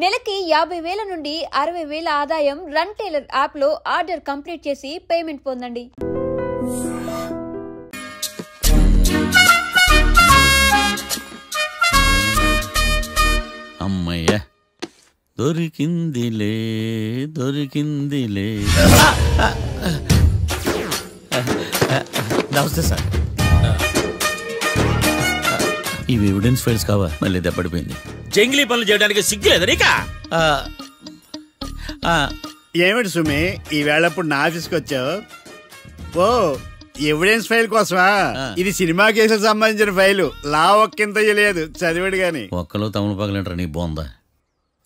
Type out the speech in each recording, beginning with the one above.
నెలకి 50,000 నుండి 60,000 ఆదాయం రన్ టైలర్ యాప్ లో ఆర్డర్ కంప్లీట్ చేసి పేమెంట్ పొందండి. అమ్మయ్య దొరికిందిలే దొరికిందిలే. నమస్తే సార్. ఇవి ఎవిడెన్స్ ఫైల్స్ కావా? మళ్ళీ దెబ్బడిపోయింది. జంగిలీ పనులు చేయడానికి సిగ్గులేదు నీకా? ఏమిటి సుమి ఈ వేళప్పుడు నా ఆఫీస్కి వచ్చావు? ఓ ఎవిడెన్స్ ఫైల్ కోసమా? ఇది సినిమా కేసులకు సంబంధించిన ఫైలు. లా ఒక్కింత లేదు చదివాడు గాని. ఒక్కలో తమను పగలంటారా నీ బోందా?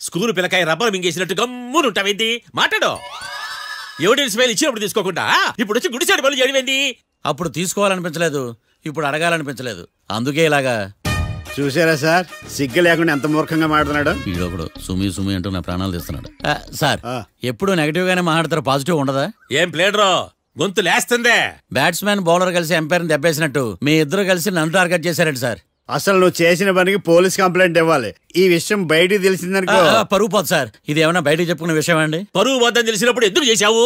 School పిల్లకాయ rubber మింగేసినట్టు గమ్మునుంటావేంది? మాట్లాడు. ఎవిడెన్స్ ఫైల్ ఇచ్చినప్పుడు తీసుకోకుండా ఇప్పుడు వచ్చి గుడిసాడు పనులు చేయడమేంది? అప్పుడు తీసుకోవాలనిపించలేదు, ఇప్పుడు అడగాలనిపించలేదు, అందుకే ఇలాగా. చూసారా సార్, సిగ్గు లేకుండా ఎంత మూర్ఖంగా మాట్లాడుతున్నాడు. వీడొకడు సుమి సుమి అంటూ నా ప్రాణాలు తీస్తున్నాడు. సార్ ఎప్పుడు నెగటివ్ గానే మాట్లాడతారు, పాజిటివ్ ఉండదా? ఏం ప్లేడరో గొంతు లేస్తుందే. బ్యాట్స్మెన్ బౌలర్ కలిసి ఎంపైర్ దెబ్బేసినట్టు మీ ఇద్దరు కలిసి నన్ను టార్గెట్ చేశారండి సార్. అసలు నువ్వు చేసిన పనికి పోలీస్ కంప్లైంట్ ఇవ్వాలి. ఈ విషయం బయటికి తెలిసిందనుకో పరువు పోదు సార్. ఇది ఏమైనా బయటికి చెప్పుకునే విషయం అండి? పరువు వద్దని తెలిసినప్పుడు ఎందుకు చేశావు?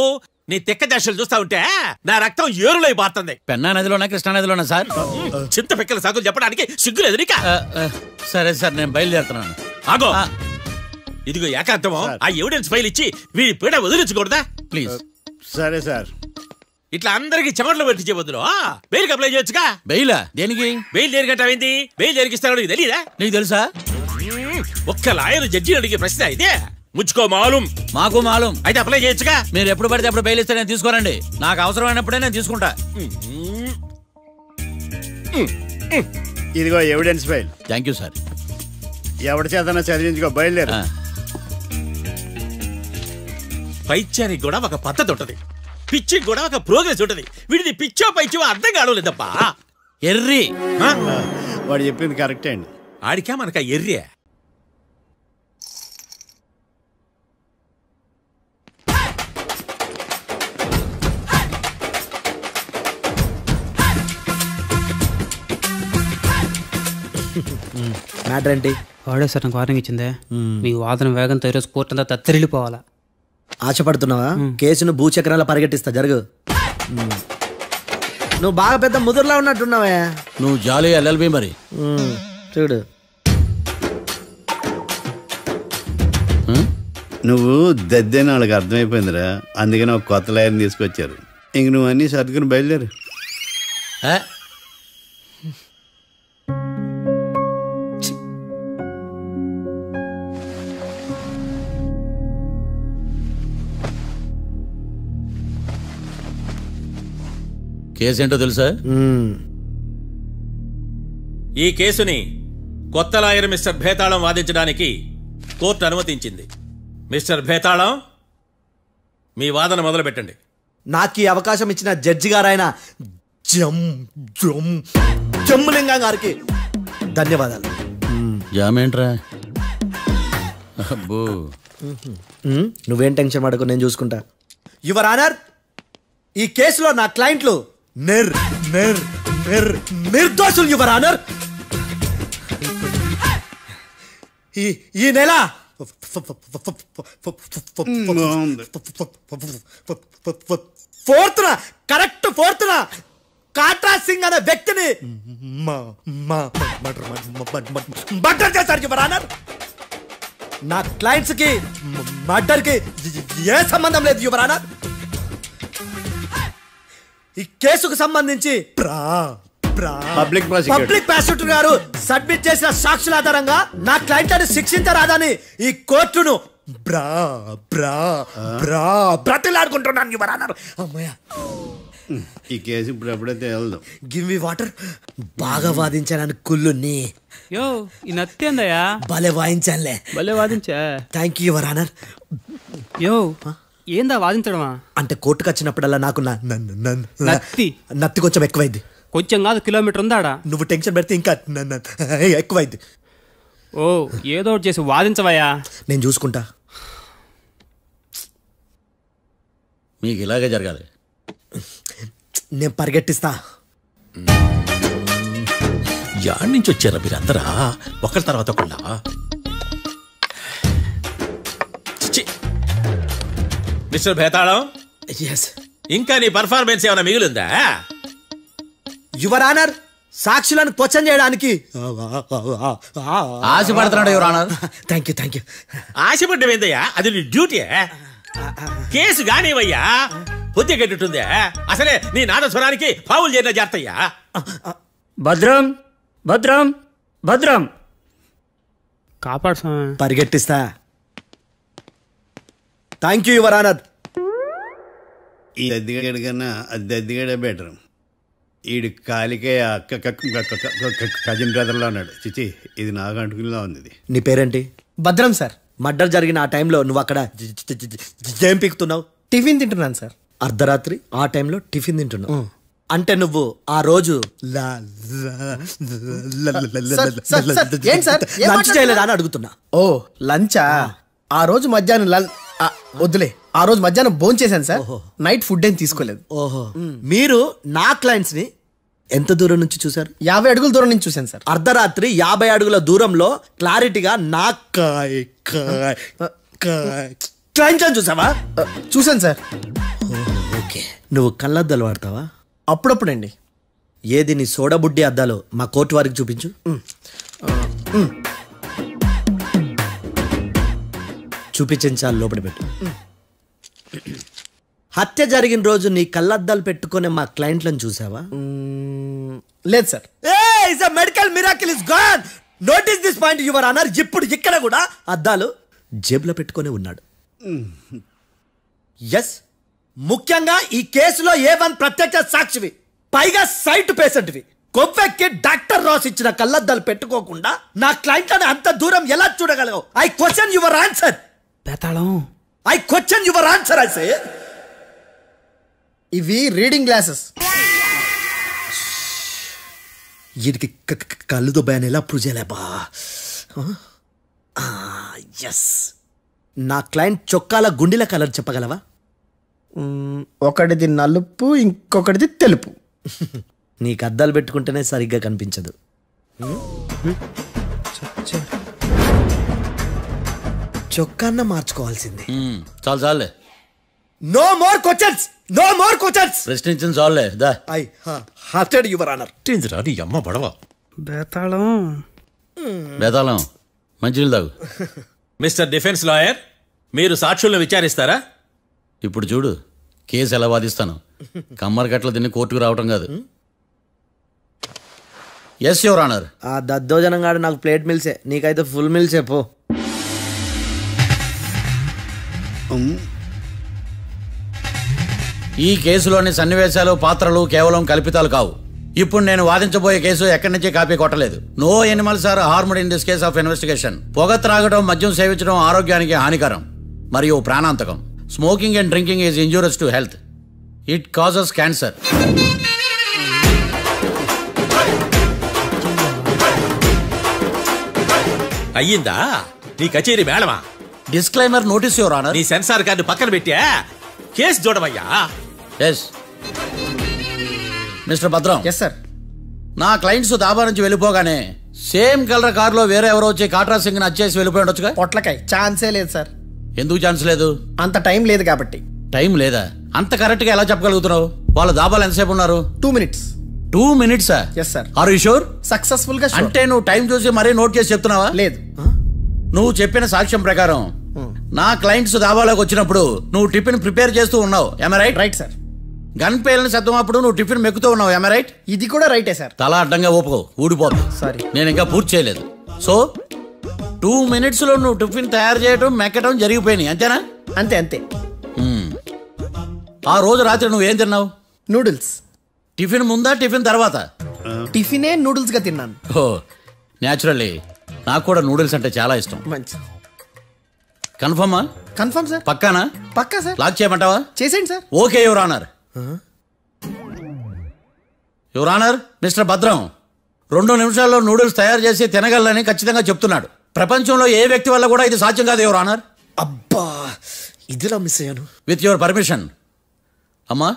నీ తెక్క దశలు చూస్తా ఉంటే నా రక్తం ఏరులై పారుతుంది. పెన్నా నదిలోనా కృష్ణా నదిలోనా సార్? చింత పిక్కల సాకులు చెప్పడానికి సిగ్గులేదు నీకా? సరే సార్, నేను బయలుదేరుతున్నాను. ఆగో, ఇదిగో ఏకాంతమో ఆ ఎవిడెన్స్ ఫైల్ ఇచ్చి వీడి పీడ వదిలించకూడదా ప్లీజ్? సరే సార్. ఇట్లా అందరికి చెమటలు పెట్టించే బదులు బెయిల్కి అప్లై చేయొచ్చుగా. బెయిలా? దేనికి? బెయిల్ దేనికంటావేంది? బెయిల్ దేనికిస్తారో నీకు తెలియదా? నీకు తెలుసా? ఒక్క లాయర్ జడ్జి అడిగే ప్రశ్న ఇదే. ముచ్చుకో మాలూం. మాకు మాలూం. అయితే అప్లై చేయొచ్చుగా. మీరు ఎప్పుడు పడితే అప్పుడు బెయిల్ ఇస్తే నేను తీసుకోరండి. నాకు అవసరమైనప్పుడే నేను తీసుకుంటా. ఇదిగో evidence file. Thank you sir. ఎవరి చేతనా చదివించుకో, బయలుదేరు. పైత్యానికి కూడా ఒక పద్ధతి ఉంటది, పిచ్చికి కూడా ఒక ప్రోగ్రెస్ ఉంటది. వీడిది పిచ్చో పైచో అర్థం కావలేదప్పా. ఎర్రి. వాడు చెప్పింది కరెక్టే అండి. ఆడికా మనక ఎర్రే. మ్యాటర్ ఏంటి? వాడే సార్ నాకు వార్నింగ్ ఇచ్చిందే. మీ వాదన వేగంతో ఈరోజు కోర్టు అంతా తత్తరిల్లిపోవాలా. ఆశపడుతున్నావా? కేసును భూచక్రాల పరిగెట్టిస్తా, జరుగు. నువ్వు బాగా పెద్ద ముదురులా ఉన్నట్టున్నావే. నువ్వు జాలి ఎల్ఎల్బి మరి. చూడు, నువ్వు దద్దని వాళ్ళకి అర్థమైపోయిందిరా. అందుకని ఒక కొత్త లాయర్ని తీసుకొచ్చారు. ఇంక నువ్వు అన్నీ సర్దుకుని బయలుదేరు. కేసు ఏంటో తెలుసా? ఈ కేసుని కొత్త లాయర్ మిస్టర్ భేతాళం వాదించడానికి కోర్టు అనుమతించింది. మిస్టర్ భేతాళం, మీ వాదన మొదలు పెట్టండి. నాకు ఈ అవకాశం ఇచ్చిన జడ్జి గారైన జమ్ములింగం గారికి ధన్యవాదాలు. జామేంట్రా? అబ్బో, నువ్వేం టెన్షన్ పడకు, నేను చూసుకుంటా. యువర్ ఆనర్, ఈ కేసులో నా క్లయింట్లు నిర్దోషులు యువర్ ఆనర్. ఈ నెల 4th correct 4th Katra Singh అనే వ్యక్తిని మర్డర్ చేశారు యువర్ ఆనర్. నా క్లయింట్స్ కి మర్డర్ కి ఏ సంబంధం లేదు యువర్ ఆనర్. ఈ కేసుకు సంబంధించి పబ్లిక్ ప్రాసిక్యూటర్ గారు సబ్మిట్ చేసిన సాక్షుల ఆధారంగా నా క్లయింట్ అని శిక్షించరాదని ఈ కోర్టును బ్రతిలాడుకుంటున్నాను యువర్ ఆనర్. అమ్మయ్య, ఈ కేసు ఇప్పుడు ఎప్పుడైతే వెళ్దాం. Give me water. బాగా వాదించాను కుళ్ళుని. యో, ఈ నత్తేందయ్యా? భలే వాయించానులే. భలే వాదించా. Thank you your honour. యో, ఏందా వాదించడమా? అంటే కోర్టుకు వచ్చినప్పుడల్లా నాకు నత్తి కొంచెం ఎక్కువైంది. కొంచెం కాదు, కిలోమీటర్ ఉందాడా. నువ్వు టెన్షన్ పెడితే ఇంకా ఎక్కువైంది. ఓ, ఏదో ఒకటి చేసి వాదించవయ్యా. నేను చూసుకుంటా. మీకు ఇలాగే జరగాలి. నేను పరిగెట్టిస్తా. యాడ్ నుంచి వచ్చారా మీరందరా ఒకరి తర్వాత ఒకళ్ళ? ఛీ! మిస్టర్ భేతాళం, ఇంకా నీ పర్ఫార్మెన్స్ ఏమైనా మిగిలిందా? యువర్ ఆనర్, సాక్షులను క్వశ్చన్ చేయడానికి ఆశపడుతున్నాడు యువర్ ఆనర్. Thank you. ఆశపడ్డం ఏందయ్యా? అది నీ డ్యూటీ. కేసు గానివయ్యా, బుద్ధి గట్టుందే. అసలే నీ నాదస్వరానికి పావులు చేరిన జాగ్రత్తయ్యా. భద్రం భద్రం భద్రం కాపాడు స్వామి. పరిగెట్టిస్తా. Thank you your honour. ఈ దద్దిగాడి కన్నా అది దద్దిగాడే బెటర్. ఈడు కాలికే కజిన్ బ్రదర్లో ఉన్నాడు. చిచి, ఇది నాకు అంటుకునిలా ఉంది. ఇది నీ పేరేంటి? భద్రం సార్. మర్డర్ జరిగిన ఆ టైంలో నువ్వు అక్కడ ఏం పీకుతున్నావు? టిఫిన్ తింటున్నాను సార్. అర్ధరాత్రి ఆ టైంలో టిఫిన్ తింటున్నావు అంటే నువ్వు ఆ రోజు లంచ్ చేయలేదా అని అడుగుతున్నా. ఓ లంచా? ఆ రోజు మధ్యాహ్నం వద్దులే, ఆ రోజు మధ్యాహ్నం భోంచేశాను సార్. నైట్ ఫుడ్ ఏం తీసుకోలేదు. ఓహో, మీరు నా క్లయింట్స్ ని ఎంత దూరం నుంచి చూసారు? 50 అడుగుల దూరం నుంచి చూశాను సార్. అర్ధరాత్రి 50 అడుగుల దూరంలో క్లారిటీగా నా క్లయింట్స్ అని చూసావా? చూశాను సార్. ఓకే, నువ్వు కళ్ళద్దాలు వాడతావా? అప్పుడప్పుడండి. ఏది నీ సోడబుడ్డి అద్దాలు మా కోర్టు వారికి చూపించు. చూపించాలి, లోపల పెట్టు. హత్య జరిగిన రోజు నీ కళ్ళద్దాలు పెట్టుకునే మా క్లయింట్లను చూసావా? లేదు sir. Medical miracle is gone. Notice this point your honour. ఇప్పుడు ఇక్కడ కూడా అద్దాలు జేబులో పెట్టుకొని ఉన్నాడు. ఎస్, ముఖ్యంగా ఈ కేసులో A1 ప్రత్యక్ష సాక్షివి, పైగా సైట్ పేషెంట్వి. కొవ్వెక్కి డాక్టర్ రాస్ ఇచ్చిన కళ్ళద్దాలు పెట్టుకోకుండా నా క్లయింట్లను అంత దూరం ఎలా చూడగలవు? I question your answer. బేతాళం, I question your answer. I say ఇవి రీడింగ్ గ్లాసెస్. వీటికి కళ్ళు దుబ్బాయని ఎలా ప్రూవ్ చేయలేబా? ఎస్, నా క్లయింట్ చొక్కాల గుండెల కలర్ చెప్పగలవా? ఒకటిది నలుపు, ఇంకొకటిది తెలుపు. నీకు అద్దాలు పెట్టుకుంటేనే సరిగ్గా కనిపించదు. చొక్కాన్న మార్చుకోవాల్సింది. చాలు చాలులే, no more questions, no more questions. ప్రశ్నించింది చాలులే. దా ఐ హార్టెడ్ యువర్ ఆనర్. నీ అమ్మ పడవ. బేతాళం, బేతాళం, మంచినీళ్ళు తాగు. మిస్టర్ డిఫెన్స్ లాయర్, మీరు సాక్షులను విచారిస్తారా? ఇప్పుడు చూడు కేసు ఎలా వాదిస్తాను. కమ్మరి కట్ల తిని కోర్టుకు రావటం కాదు. Yes your honour. ఆ దద్దోజనం గాడు నాకు ప్లేట్ మిల్సే, నీకైతే ఫుల్ మిల్సే పో. ఈ కేసులోని సన్నివేశాలు, పాత్రలు కేవలం కల్పితాలు కావు. ఇప్పుడు నేను వాదించబోయే కేసు ఎక్కడి నుంచి కాపీ కొట్టలేదు. No animals are harmed in this case of investigation. పొగ త్రాగడం, మద్యం సేవించడం ఆరోగ్యానికి హానికరం మరియు ప్రాణాంతకం. Smoking and drinking is injurious to health. It causes cancer. అయ్యిందా నీ కచేరీ మేడమా? Disclaimer notice your honour. నీ సెన్సార్ కార్డు పక్కన పెట్టా కేసు చూడమయ్యా. Yes mister Bhadram. Yes sir. నా క్లయింట్స్ దాబా నుంచి వెళ్ళిపోగానే సేమ్ కలర్ కారులో వేరే ఎవరో వచ్చి కాట్రా సింగ్ వచ్చేసి వెళ్ళిపోయి ఉండొచ్చుగా? పొట్లకాయ ఛాన్సే లేదు సార్. ఎందుకు ఛాన్స్ లేదు? అంత టైం లేదు కాబట్టి. టైం లేదా? అంత కరెక్ట్ గా ఎలా చెప్పగలుగుతున్నావు? వాళ్ళ దాబాలు ఎంతసేపు ఉన్నారు? 2 minutes. 2 minutes? Yes sir. Are you sure? Successful గా. అంటే నువ్వు టైం చూసి మరీ నోట్ చేసి చెప్తున్నావా? లేదు. నువ్వు చెప్పిన సాక్ష్యం ప్రకారం నా క్లయింట్స్ దాబాలోకి వచ్చినప్పుడు నువ్వు టిఫిన్ ప్రిపేర్ చేస్తూ ఉన్నావు. Am I right? Right sir. Gun పేలిన శబ్దం అప్పుడు నువ్వు టిఫిన్ మెక్కుతూ ఉన్నావు. Am I right? ఇది కూడా రైటే సార్. తల అడ్డంగా ఊపుకో, ఊడిపోదు. సారీ, నేను ఇంకా పూర్తి చేయలేదు. సో 2 minutes లో నువ్వు టిఫిన్ తయారు చేయడం, మెక్కడం జరిగిపోయినాయి, అంతేనా? అంతే అంతే. ఆ రోజు రాత్రి నువ్వు ఏం తిన్నావు? నూడిల్స్. టిఫిన్ ముందా, టిఫిన్ తర్వాత? టిఫినే నూడిల్స్ గా తిన్నాను. ఓ న్యాచురల్లీ నాకు కూడా నూడిల్స్ అంటే చాలా ఇష్టం. మంచి. కన్ఫర్మా? Confirm sir. పక్కానా? పక్కా సార్. లాక్ చేయమంటావా? చేసేయండి sir. Okay your honour. Your honour, mister Bhadram 2 నిమిషాల్లో నూడిల్స్ తయారు చేసి తినగలని ఖచ్చితంగా చెప్తున్నాడు. ప్రపంచంలో ఏ వ్యక్తి వల్ల కూడా ఇది సాధ్యం కాదు యువర్ ఆనర్. అబ్బా, ఇదిలా మిస్ అయ్యాను. With your permission. అమ్మా,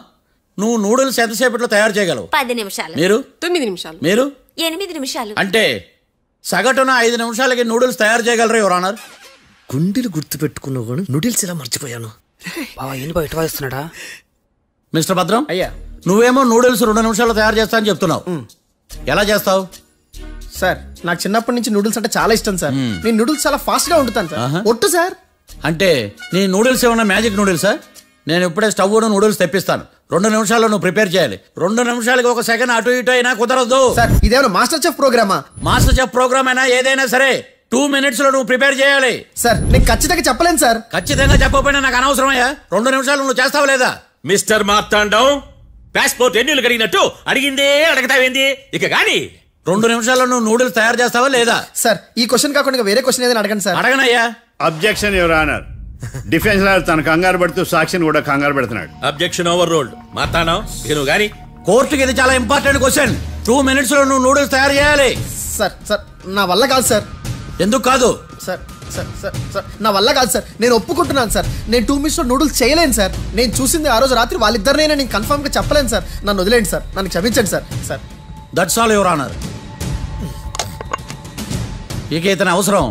నువ్వు నూడిల్స్ ఎంతసేపట్లో తయారు చేయగలవు? 10 నిమిషాలు. మీరు? 9 నిమిషాలు. మీరు? 8 నిమిషాలు. అంటే సగటున 5 నిమిషాలకి నూడిల్స్ తయారు చేయగలరు యువర్ ఆనర్. గుండెలు గుర్తు పెట్టుకున్నావు కానీ నూడిల్స్ ఇలా మర్చిపోయాను. బావా ఏంటి బయట వాయిస్తున్నాడా? మిస్టర్ భద్రం, అయ్యా నువ్వేమో నూడిల్స్ 2 నిమిషాల్లో తయారు చేస్తా అని చెప్తున్నావు. ఎలా చేస్తావు? సార్ నాకు చిన్నప్పటి నుంచి నూడిల్స్ అంటే చాలా ఇష్టం సార్. నేను నూడిల్స్ చాలా ఫాస్ట్ గా వండుతాను సార్. ఒట్టు సార్. అంటే నీ నూడిల్స్ ఏమన్నా మ్యాజిక్ నూడిల్సా? నేను ఇప్పుడే స్టవ్ నూడిల్స్ తెప్పిస్తాను. 2 నిమిషాల్లో నువ్వు ప్రిపేర్ చేయాలి. 2 నిమిషాలకి 1 సెకండ్ అటు ఇటు అయినా కుదరదు సార్. ఇదేమైనా మాస్టర్ చెఫ్ ప్రోగ్రామా? మాస్టర్ చెఫ్ ప్రోగ్రామ్ అయినా ఏదైనా సరే 2 minutes లో నువ్వు ప్రిపేర్ చేయాలి. సార్ నేను ఖచ్చితంగా చెప్పలేను సార్. ఖచ్చితంగా చెప్పకపోయినా నాకు అనవసరమయ్యా. 2 నిమిషాలు నువ్వు చేస్తావా లేదా? మిస్టర్ మార్తాండం, పాస్పోర్ట్ ఎన్నిళ్ళు కడిగినట్టు అడిగిందే అడగతావేంది? ఇక గాని 2 నిమిషాల్లో నువ్వు నూడిల్స్ తయారు చేస్తావా లేదా? సార్ ఈ క్వశ్చన్ కాకుండా వేరే క్వశ్చన్ ఏదైనా అడగండి సార్. అడగనయ్యా. Objection your honour. Defence lawyer తన కంగారు పడుతూ సాక్షిని కూడా కంగారు పెడుతున్నాడు. Objection over ruled. మార్తాండం, ఇక నువ్వు గాని. కోర్టుకి ఇది చాలా ఇంపార్టెంట్ క్వశ్చన్. 2 minutes లో నువ్వు నూడిల్స్ తయారు చేయాలి. సార్ సార్ నా వల్ల కాదు సార్. ఎందుకు కాదు? సార్ సార్ సార్ సార్ నా వల్ల కాదు సార్. నేను ఒప్పుకుంటున్నాను సార్. నేను 2 minutes లో నూడిల్స్ చేయలేను సార్. నేను చూసింది ఆ రోజు రాత్రి వాళ్ళిద్దరినైనా నేను కన్ఫర్మ్ గా చెప్పలేను సార్. నన్ను వదిలేండి సార్. నన్ను క్షమించండి sir. Sir that's all your honour. ఇక ఇతని అవసరం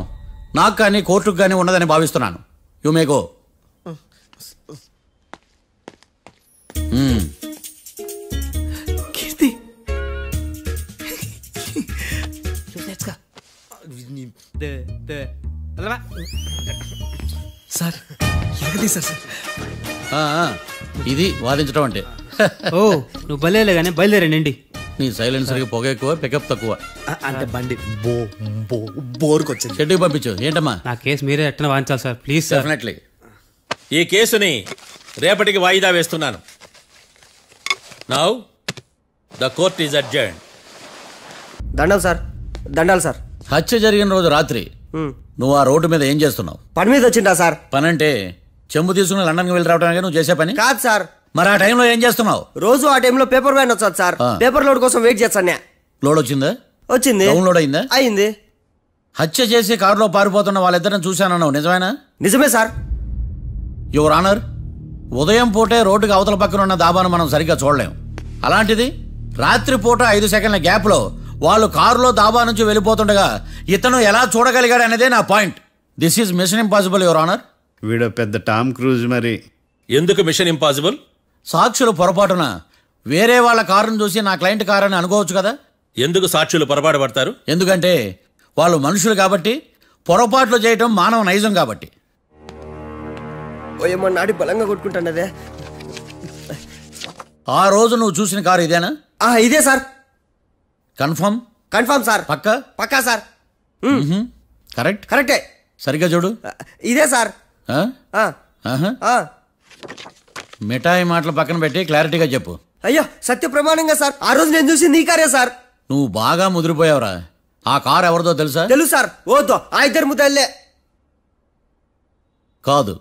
నాకు కానీ కోర్టుకు కానీ ఉన్నదని భావిస్తున్నాను. You may go. Keerthi sir ఎరగదీశారు సార్. ఇది వాదించడం అంటే. ఓ నువ్వు బయలుదేరలే కానీ బయలుదేరండి. నీ సైలెన్సర్కి పొగ ఎక్కువ, పికప్ తక్కువ. అంటే బండి బోర్కి వచ్చింది. షెడ్యూల్ పంపించు. ఏంటమ్మా? నా కేసు మీరే ఎట్టన వాయించాలి సార్, ప్లీజ్ సార్. డెఫినెట్లీ. ఈ కేసుని రేపటికి వాయిదా వేస్తున్నాను. Now the court is adjourned. దండాలు సార్, దండాలు సార్. హత్య జరిగిన రోజు రాత్రి నువ్వు ఆ రోడ్డు మీద ఏం చేస్తున్నావు? పని మీద వచ్చిందా సార్? పని అంటే చెంబు తీసుకుని లండన్కి వెళ్ళి రావడానికి నువ్వు చేసే పని కాదు సార్. మరి ఆ టైంలో ఏం చేస్తున్నావు? రోజు ఆ టైంలో పేపర్ వ్యాన్ వచ్చాది సార్. పేపర్ లోడ్ కోసం వెయిట్ చేస్తాను. లోడ్ వచ్చిందా? వచ్చింది. డౌన్లోడ్ అయిందా? అయింది. హత్య చేసి కారులో పారిపోతున్న వాళ్ళిద్దరిని చూశానన్నావు, నిజమేనా? నిజమే సార్. యువర్ ఆనర్, ఉదయం పూటే రోడ్డుకి అవతల పక్కన ఉన్న దాబాను మనం సరిగ్గా చూడలేం. అలాంటిది రాత్రి పూట 5 సెకండ్ల గ్యాప్లో వాళ్ళు కారులో దాబా నుంచి వెళ్ళిపోతుండగా ఇతను ఎలా చూడగలిగాడు అనేదే నా point. This is mission impossible your honour. వీడో పెద్ద టామ్ క్రూజ్. మరి ఎందుకు మిషన్ ఇంపాసిబుల్? సాక్షులు పొరపాటున వేరే వాళ్ళ కారును చూసి నా క్లయింట్ కారు అని అనుకోవచ్చు కదా. ఎందుకు సాక్షులు పొరపాటు పడతారు? ఎందుకంటే వాళ్ళు మనుషులు కాబట్టి, పొరపాట్లు చేయటం మానవ నైజం కాబట్టి. ఏమో నాడి బలంగా కొట్టుకుంటానదే. ఆ రోజు నువ్వు చూసిన కారు ఇదేనా? ఇదే సార్. కన్ఫర్మ్? Confirm sir. పక్కా? పక్కా సార్. కరెక్ట్? కరెక్టే. సరిగ్గా చూడు. ఇదే సార్. మిఠాయి మాటలు పక్కన పెట్టి క్లారిటీగా చెప్పు. అయ్యో సత్య ప్రమాణంగా సార్, ఆ రోజు నేను చూసి నీ కారే సార్. నువ్వు బాగా ముదిరిపోయావురా. ఆ కారు ఎవరిదో తెలుసా? తెలుసు సార్. ఓతో ఆ ఇద్దరు ముద్దల్లే. కాదు,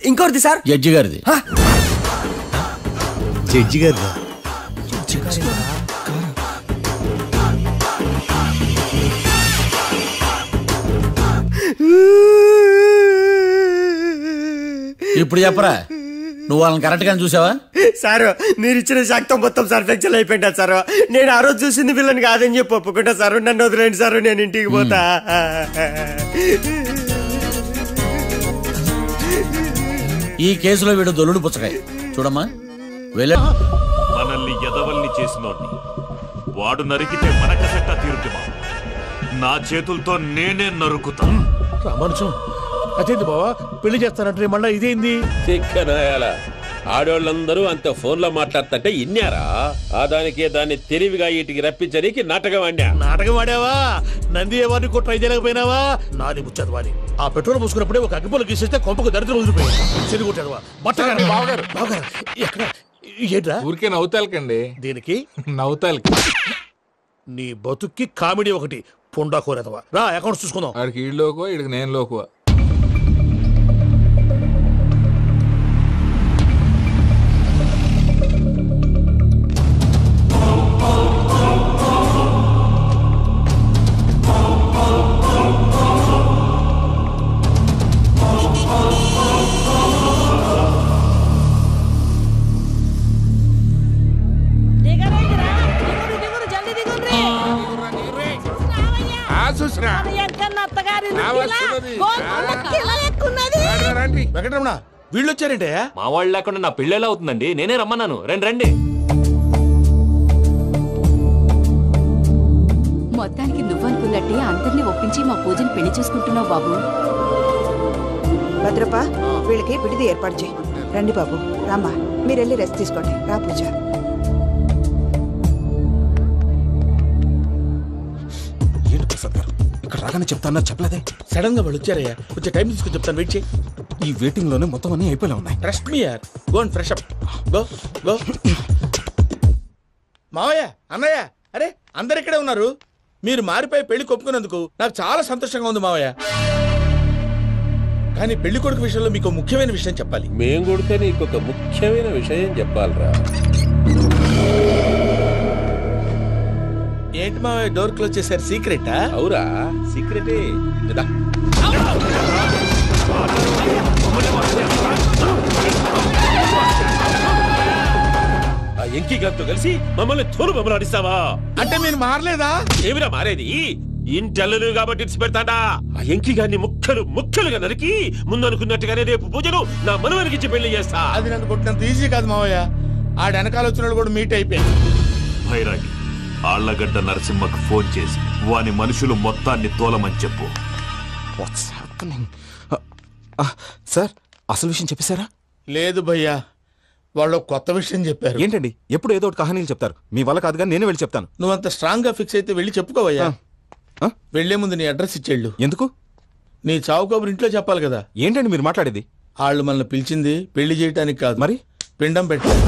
ఇంకోటిది సార్. జడ్జి గారిది. జడ్జి గారు ఇప్పుడు చెప్పరా, నువ్వు వాళ్ళని కరెక్ట్ గా చూసావా? సార్ మీరు ఇచ్చిన శాక్తం మొత్తం సార్ ఫ్రాక్చర్ అయిపోయింటా సార్. నేను ఆ రోజు చూసింది వీళ్ళని కాదని చెప్పి ఒప్పుకుంటా సార్. నన్ను వదిలేండి సార్, నేను ఇంటికి పోతా. ఈ కేసులో వీడు దొల్లుడు పుచ్చకాయ. చూడమ్మా, మనల్ని ఎదవల్ని చేసినోడ్ని వాడు నరికితే మనక సెట్ట తీరుతుమా? నా చేతులతో నేనే నరుకుతా. రామానుజం, అదేంటి బావా పెళ్లి చేస్తానంటే మళ్ళా ఇదేంది? ఆడోళ్ళందరూ అంత ఫోన్లో మాట్లాడుతుంటే ఇన్నారా? ఆ దానికే దాన్ని తెలివిగా వీటికి రప్పించడానికి నాటకం ఆడా. నాటకం ఆడావా? నంది ఎవరిని కూడా ట్రై చేయలేకపోయినావా? నాది ముచ్చదు వాడి. ఆ పెట్రోల్ పూసుకున్నప్పుడే ఒక అగ్గిపోలు గీసేస్తే కొంపకు దరిద్రం వదిలిపోయింది. చెరి కొట్టాడు బట్టగారు. బావగారు బావగారు ఎక్కడ? ఏంట్రా ఊరికే నవ్వుతాలకండి. దీనికి నవ్వుతాలకి నీ బతుక్కి కామెడీ ఒకటి. పుండా కోరేదవా రా, అకౌంట్స్ చూసుకుందాం. ఆడికి ఈడు లోకువా, ఈడికి నేను లోకువా? వెంకటరమణ వీళ్ళు వచ్చారంటే మా వాళ్ళు లేకుండా నా పెళ్ళి ఎలా అవుతుందండి? నేనే రమ్మన్నాను. రండి రండి. మొత్తానికి నువ్వనుకున్నట్టే అందరినీ ఒప్పించి మా పూజని పెళ్లి చేసుకుంటున్నావు బాబు. భద్రప్ప వీళ్ళకి విడిది ఏర్పాటు చేయి. రండి బాబు, రామ్మా, మీరు వెళ్ళి రెస్ట్ తీసుకోండి. రా పూజ. ఏంటి ప్రసాద్ గారు ఇక్కడ రాగానే చెప్తాను చెప్పలేదే? సడన్ గా వాళ్ళు వచ్చారయ్యా, కొంచెం టైం తీసుకుని చెప్తాను, వెయిట్ చేయి. ఈ వెయిటింగ్ లోనే మొత్తం అన్ని అయిపోయి ఉన్నాయి. ట్రస్ట్ మీ యార్, go and fresh up. Go go. మావయ్య, అన్నయ్య, అరే అందరు ఇక్కడే ఉన్నారు. మీరు మారిపోయి పెళ్లి కొప్పుకున్నందుకు నాకు చాలా సంతోషంగా ఉంది మావయ్య. కానీ పెళ్లి కొడుకు విషయంలో మీకు ముఖ్యమైన విషయం చెప్పాలి. మేం కొడితే నీకు ఒక ముఖ్యమైన విషయం చెప్పాలరా. ఏంటి మావయ్య డోర్ క్లోజ్ చేశారు? సీక్రెటా? అవురా, సీక్రెటే. ఆ ఎంకి గారితో కలిసి మమ్మల్ని తోలు బొమ్మలాడిస్తావా? అంటే మీరు మారలేదా? ఏమిరా మారేది? ఇంటల్లు కాబట్టి ఇడిచి పెడతాడా? ఆ ఎంకి గారిని ముక్కలుగా నరికి ముందనుకున్నట్టుగానే రేపు పూజను నా మనవనికిచ్చి పెళ్లి చేస్తా. అది నన్ను కొట్టినంత ఈజీ కాదు మావయ్య. ఆ వెనకాల వచ్చిన కూడా మీట్ అయిపోయింది. భైరాగి ఆళ్లగడ్డ నరసింహకు ఫోన్ చేసి వాని మనుషులు మొత్తాన్ని తోలమని చెప్పు. సార్ అసలు విషయం చెప్పేశారా? లేదు భయ్యా, వాళ్ళు కొత్త విషయం చెప్పారు. ఏంటండి ఎప్పుడు ఏదో ఒకటి కహానీలు చెప్తారు. మీ వల్ల కాదుగా, నేనే వెళ్ళి చెప్తాను. నువ్వంత స్ట్రాంగ్ గా ఫిక్స్ అయితే వెళ్ళి చెప్పుకోవయ్యా. వెళ్లే ముందు నీ అడ్రస్ ఇచ్చేళ్ళు. ఎందుకు? నీ చావు కబురు ఇంట్లో చెప్పాలి కదా. ఏంటండి మీరు మాట్లాడేది? వాళ్ళు మనల్ని పిలిచింది పెళ్లి చేయడానికి కాదు, మరి పిండం పెట్టాలి.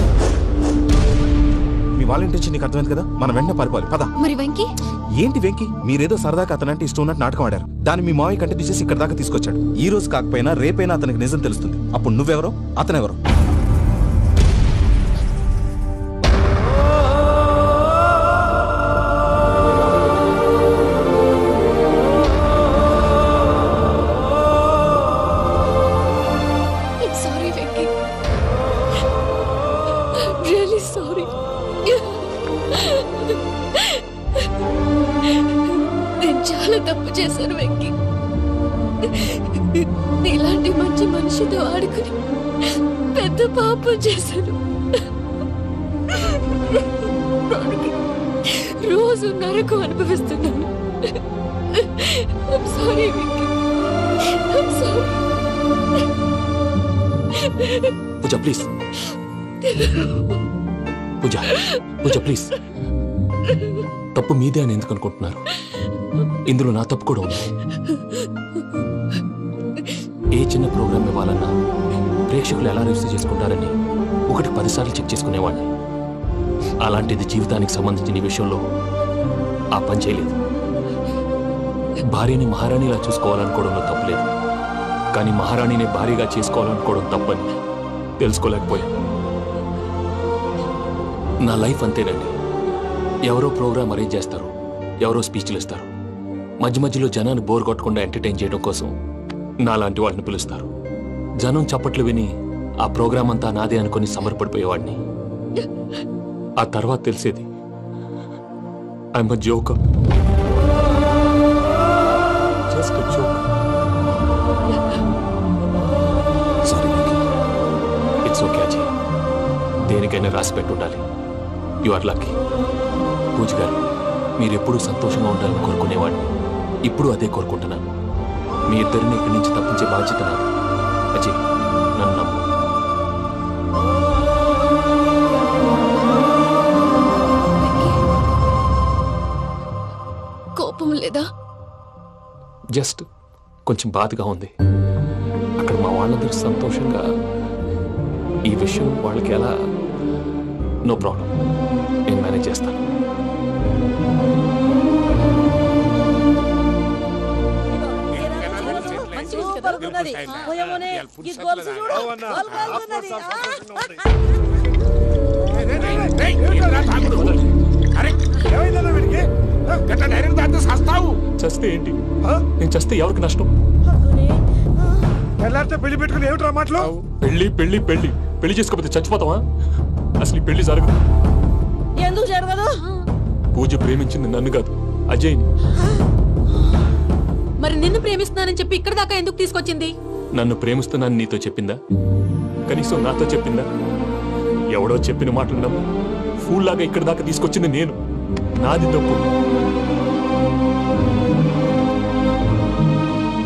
మీ వాళ్ళ ఇంటెన్షన్ నీకు అర్థమైంది కదా, మనం వెంటనే పారిపోవాలి. పద. మరి వెంకీ? ఏంటి వెంకీ? మీరేదో సరదాగా అతనంటే ఇష్టం ఉన్నట్టు నాటకం ఆడారు. దాన్ని మీ మావయ్య కంటే తీసేసి ఇక్కడ దాకా తీసుకొచ్చాడు. ఈ రోజు కాకపోయినా రేపైనా అతనికి నిజం తెలుస్తుంది. అప్పుడు నువ్వెవరో అతనెవరో. చాలా తప్పు చేశాను వెంకీ. ఇలాంటి మంచి మనిషితో ఆడుకుని పెద్ద పాపం చేశాను. రోజు నరకం అనుభవిస్తున్నాను. I'm sorry, Venky. I'm sorry. Pooja please. Pooja please. తప్పు మీదే అని ఎందుకు అనుకుంటున్నారు? ఇందులో నా తప్పు కూడా ఉంది. ఏ చిన్న ప్రోగ్రామ్ ఇవ్వాలన్నా ప్రేక్షకులు ఎలా రిసీవ్ చేసుకుంటారని 10 సార్లు చెక్ చేసుకునేవాడిని. అలాంటిది జీవితానికి సంబంధించిన ఈ విషయంలో ఆ పని చేయలేదు. భార్యని మహారాణిలా చూసుకోవాలనుకోవడంలో తప్పులేదు, కానీ మహారాణిని భార్యగా చేసుకోవాలనుకోవడం తప్పని తెలుసుకోలేకపోయాను. నా లైఫ్ అంతేనండి. ఎవరో ప్రోగ్రామ్ అరేంజ్ చేస్తారు, ఎవరో స్పీచ్లు ఇస్తారు. మధ్యలో జనాన్ని బోర్ కొట్టకుండా ఎంటర్టైన్ చేయడం కోసం నాలాంటి వాళ్ళని పిలుస్తారు. జనం చప్పట్లు విని ఆ ప్రోగ్రామ్ అంతా నాదే అనుకుని సమర్పడిపోయేవాడిని. ఆ తర్వాత తెలిసేది I'm a joker. Just a joke. Sorry, it's okay Ajay. దేనికైనా రాసి పెట్టుండాలి. You are lucky. Pooja garu, మీరు ఎప్పుడూ సంతోషంగా ఉండాలని కోరుకునేవాడిని. ఇప్పుడు అదే కోరుకుంటున్నాను. మీ ఇద్దరిని ఇక్కడి నుంచి తప్పించే బాధ్యత నాది. అజయ్, నన్ను నమ్ము. కోపం లేదా? జస్ట్ కొంచెం బాధగా ఉంది. అక్కడ మా వాళ్ళందరూ సంతోషంగా ఈ విషయం వాళ్ళకి ఎలా. నో ప్రాబ్లం, నేను మేనేజ్ చేస్తాను. చస్తే ఏంటి? నేను చస్తే ఎవరికి నష్టం? పెళ్లి పెట్టుకుని ఏమిట్రా మాటలు? పెళ్లి పెళ్లి పెళ్లి పెళ్లి చేసుకోకపోతే చచ్చిపోతావా? అసలు ఈ పెళ్లి జరగదు. ఎందుకు జరగదు? పూజ ప్రేమించింది నన్ను కాదు, అజయ్ని. మరి నిన్ను ప్రేమిస్తున్నానని చెప్పి ఇక్కడ దాకా ఎందుకు తీసుకొచ్చింది? నన్ను ప్రేమిస్తున్నాను నీతో చెప్పిందా? కనీసం నాతో చెప్పిందా? ఎవడో చెప్పిన మాటలు నమ్మి ఫూల్లాగా ఇక్కడి దాకా తీసుకొచ్చింది నేను. నాది తప్పు.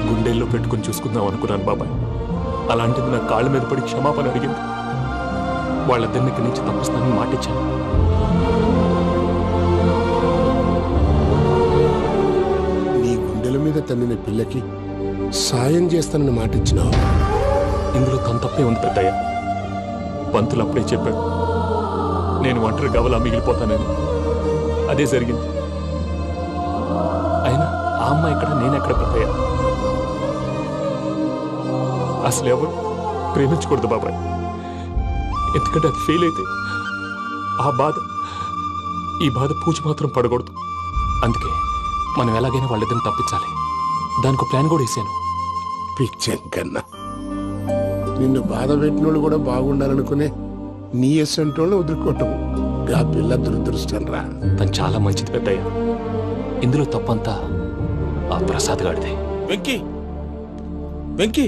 గుండెల్లో పెట్టుకుని చూసుకుందాం అనుకున్నాను బాబాయ్. అలాంటిది నా కాళ్ళ మీద పడి క్షమాపణ అడిగింది. వాళ్ళిద్దరిని ఇక్కడి నుంచి తప్పిస్తానని మాటిచ్చాను. నీ గుండెల మీద తన్నిన పిల్లకి సాయం చేస్తానని మాటిచ్చినావు. ఇందులో తన తప్పే ఉంది పెద్దయ్య. పంతులు అప్పుడే చెప్పాడు నేను ఒంటరి గవలా మిగిలిపోతానని. అదే జరిగింది. అయినా ఆ అమ్మాయి ఎక్కడ, నేనెక్కడ పెద్దయ్య? అసలు ఎవరు ప్రేమించకూడదు బాబాయ్. ఎందుకంటే అది ఫెయిల్ అయితే ఈ బాధ పూజ మాత్రం పడకూడదు. అందుకే మనం ఎలాగైనా వాళ్ళిద్దరిని తప్పించాలి. దానికి ప్లాన్ కూడా వేసాను. పిచ్చంకన్నా నిన్ను బాధ పెట్టినోళ్ళు కూడా బాగుండాలనుకునే నీ ఎస్సంటోళ్ళని వదులుకోవటం ఆ పిల్ల దురదృష్టం రా. తను చాలా మంచిది పెద్దయ్య. ఇందులో తప్పంతా ఆ ప్రసాద్ గాడిదే. వెంకీ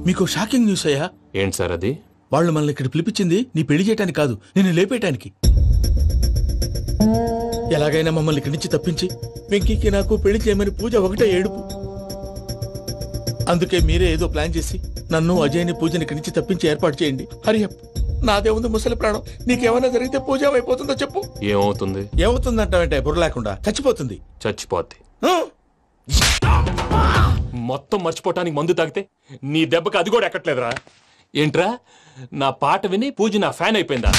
మీకు షాకింగ్ న్యూస్ అయ్యా. ఏంటి సార్ అది? వాళ్ళు మనల్ని ఇక్కడ పిలిపించింది నీ పెళ్లి చేయటానికి కాదు, నిన్ను లేపేయటానికి. ఎలాగైనా మమ్మల్ని ఇక్కడి నుంచి తప్పించి వెంకీకి నాకు పెళ్లి చేయమని పూజ ఒకటే ఏడుపు. అందుకే మీరే ఏదో ప్లాన్ చేసి నన్ను అజయ్ని పూజని ఇక్కడి నుంచి తప్పించి ఏర్పాటు చేయండి. హరియప్, నాదే ఉంది ముసలి ప్రాణం. నీకేమైనా జరిగితే పూజ అయిపోతుందో చెప్పు. ఏమవుతుంది? ఏమవుతుందంటావంటే బుర్ర లేకుండా చచ్చిపోతుంది. చచ్చిపోద్ది. మొత్తం మర్చిపోవటానికి మందు తాగితే నీ దెబ్బకి అది కూడా ఎక్కట్లేదురా. ఏంట్రా, నా పాట విని పూజ నా ఫ్యాన్ అయిపోయిందా?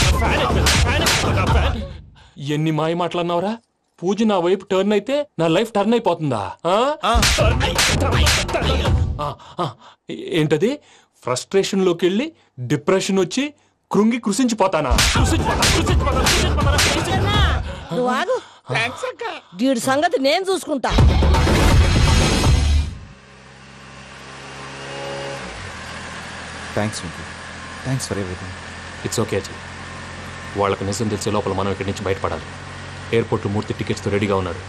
ఎన్ని మాయ మాటలన్నావురా? పూజ నా వైపు టర్న్ అయితే నా లైఫ్ టర్న్ అయిపోతుందా? ఏంటది? ఫ్రస్ట్రేషన్ లోకి వెళ్ళి డిప్రెషన్ వచ్చి కృంగి కృషించిపోతానా? వీడి సంగతి నేను చూసుకుంటా. Thanks for everything. It's okay Ajay. వాళ్ళకి నిజం తెలిసే లోపల మనం ఇక్కడి నుంచి బయటపడాలి. ఎయిర్పోర్ట్లో మూర్తి టికెట్స్తో రెడీగా ఉన్నాడు.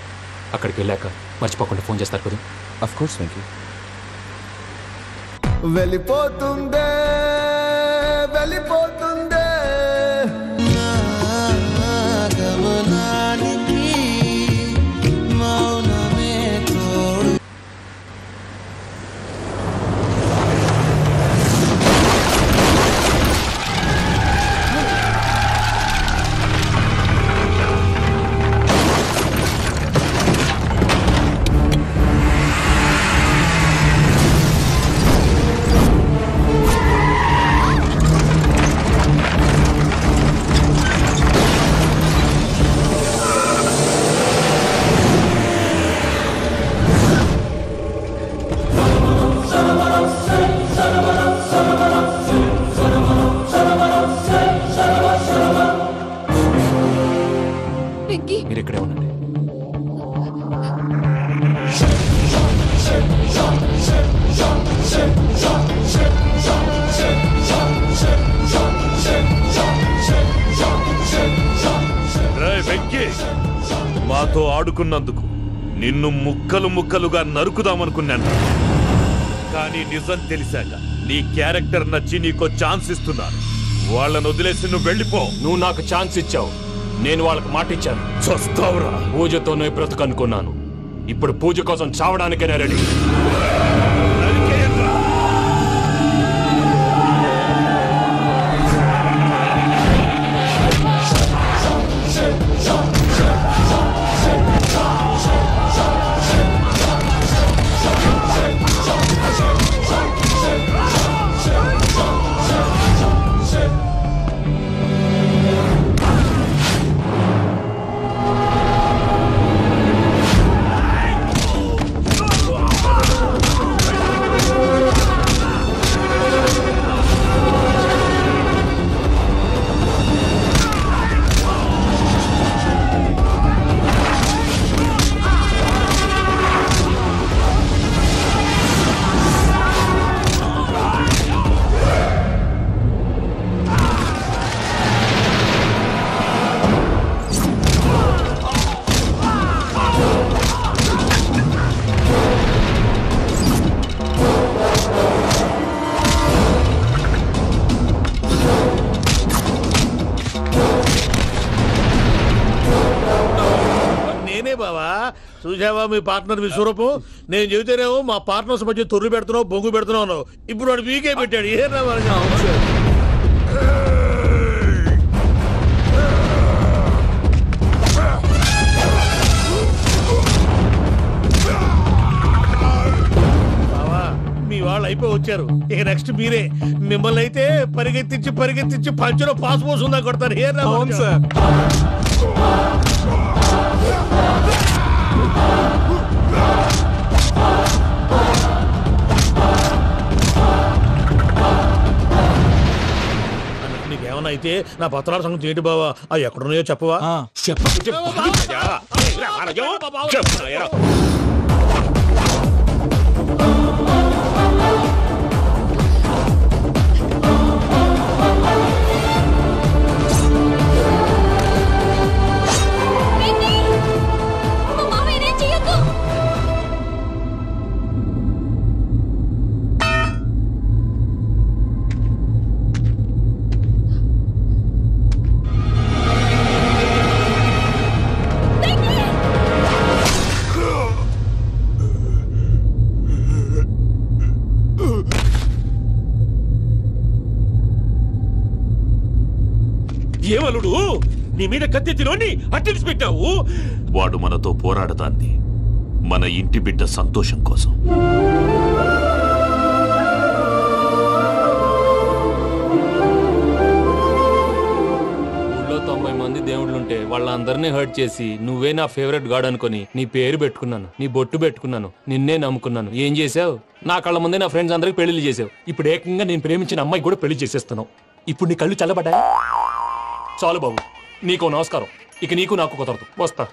అక్కడికి వెళ్ళాక మర్చిపోకుండా ఫోన్ చేస్తారు కదా. Of course Venky. వెళ్ళిపోతుందే వెళ్ళిపోతుందే గమనానికి మౌనమే తోడు. మీరు ఇక్కడే ఉండండి. వెంకీ, మాతో ఆడుకున్నందుకు నిన్ను ముక్కలు ముక్కలుగా నరుకుదామనుకున్నాను. కానీ నిజం తెలిసాక నీ క్యారెక్టర్ నచ్చి నీకో ఛాన్స్ ఇస్తున్నాను. వాళ్ళను వదిలేసి నువ్వు వెళ్ళిపో. నువ్వు నాకు ఛాన్స్ ఇచ్చావు, నేను వాళ్ళకి మాట ఇచ్చాను. చస్తావురా. పూజతోనే బ్రతుకనుకున్నాను. ఇప్పుడు పూజ కోసం చావడానికైనా రెడీ. చూసావా మీ పార్ట్నర్ విశ్వరూపం? నేను చెబితేనేమో మా పార్ట్నర్స్ మధ్య తొర్రు పెడుతున్నావు, బొంగు పెడుతున్నావు. ఇప్పుడు వాడు మీకే పెట్టాడు. ఏ మీ వాళ్ళు అయిపోయి వచ్చారు. ఇక నెక్స్ట్ మీరే. మిమ్మల్ని అయితే పరిగెత్తించి పంచలో పాస్ పోసుందా కొడతారు. ఏ సార్ నీకేమన్నా అయితే నా పత్రాల సంగతి ఏంటి బావా? అవి ఎక్కడున్నాయో చెప్పవా? ఏమలుడు నీ మీద కత్తెత్తిలోని అట్టెలిసి పెట్టావు. వాడు మనతో పోరాడతాంది మన ఇంటి బిడ్డ సంతోషం కోసం. ఊళ్ళో 90 మంది దేవుళ్ళుంటే వాళ్ళందరినీ హర్ట్ చేసి నువ్వే నా ఫేవరెట్ గాడ్ అనుకుని నీ పేరు పెట్టుకున్నాను, నీ బొట్టు పెట్టుకున్నాను, నిన్నే నమ్ముకున్నాను. ఏం చేసావు? నా కళ్ళ ముందే నా ఫ్రెండ్స్ అందరికి పెళ్లి చేసావు. ఇప్పుడు ఏకంగా నేను ప్రేమించిన అమ్మాయి కూడా పెళ్లి చేసేస్తున్నావు. ఇప్పుడు నీ కళ్ళు చల్లబడ్డాయి. చాలు బాబు, నీకు నమస్కారం. ఇక నీకు నాకు కుదరదు. వస్తా.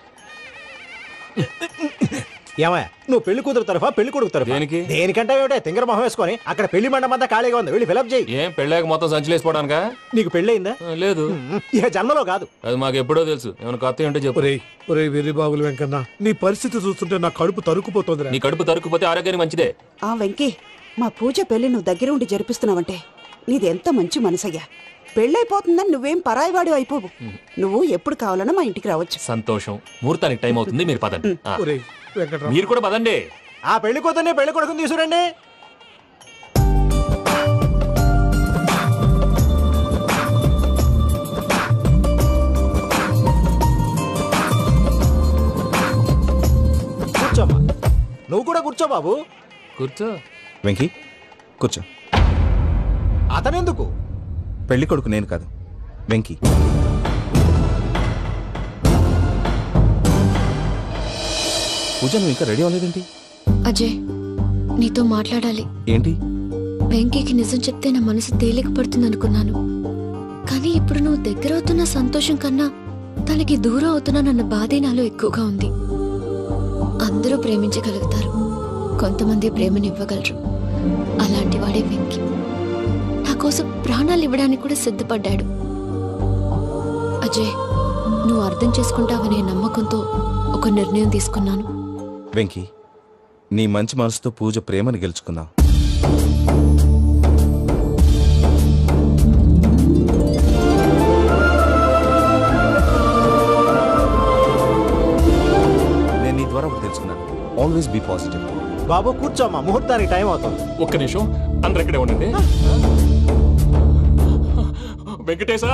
ఏమయ్య, నువ్వు పెళ్లి కూతురు తరఫా పెళ్లి కొడుకు తరఫా? దేనికంటే తింగర మొహం వేసుకొని అక్కడ పెళ్లి మండపం అంతా ఖాళీగా ఉంది, వెళ్ళి ఫిలప్ చేయి. ఏం పెళ్ళాక మొత్తం సంచలేసిపోవడానికా? నీకు పెళ్ళయిందా? లేదు. ఇక జన్మలో కాదు. అది మాకు ఎప్పుడో తెలుసు. ఏమైనా కొత్త ఏంటో చెప్పు. వెర్రి బాబులు వెంకన్న, నీ పరిస్థితి చూస్తుంటే నా కడుపు తరుక్కుపోతుంది. నీ కడుపు తరుక్కుపోతే ఆరోగ్యానికి మంచిదే. ఆ వెంకీ, మా పూజ పెళ్లి నువ్వు దగ్గర ఉండి జరిపిస్తున్నావంటే నీది ఎంత మంచి మనసయ్యా. పెళ్ళైపోతుందని నువ్వేం పరాయివాడి అయిపోవు. నువ్వు ఎప్పుడు కావాలన్నా మా ఇంటికి రావచ్చు. సంతోషం. ముహూర్తానికి టైం అవుతుంది, మీరు పదండి. మీరు కూడా పదండి. ఆ పెళ్లి కూతుర్ని పెళ్లి కొడుకుని తీసుకురండి. కూర్చోమ్మా. నువ్వు కూడా కూర్చో బాబు. కూర్చో. వెంకీ కూర్చో. అతనెందుకు? పెళ్లి కొడుకు నేను కాదు, వెంకీ. పూజ, నువ్వు ఇంకా రెడీ అవ్వలేదేంటి? అజయ్, నీతో మాట్లాడాలి. ఏంటి? వెంకీకి నిజం చెప్తే నా మనసు తేలిక పడుతుంది అనుకున్నాను. కానీ ఇప్పుడు నువ్వు దగ్గర అవుతున్న సంతోషం కన్నా తనకి దూరం అవుతున్నానన్న బాధే నాలో ఎక్కువగా ఉంది. అందరూ ప్రేమించగలుగుతారు, కొంతమంది ప్రేమనివ్వగలరు. అలాంటి వాడే వెంకీ. నా కోసం ప్రాణాలు ఇవ్వడానికి కూడా సిద్ధపడ్డాడు. అజయ్, నువ్వు అర్థం చేసుకుంటావనే నమ్మకంతో ఒక నిర్ణయం తీసుకున్నాను. వెంకీ, నీ మంచి మనసుతో పూజ ప్రేమని గెలుచుకుందాం. నేను నీ ద్వారా ఒకటి తెలుసుకున్నాను. Always be positive. బాబు కూర్చోమ్మా, ముహూర్తానికి టైం అవుతుంది. ఒక్క నిమిషం, అందరు ఇక్కడే ఉండండి. వెంకటేశా,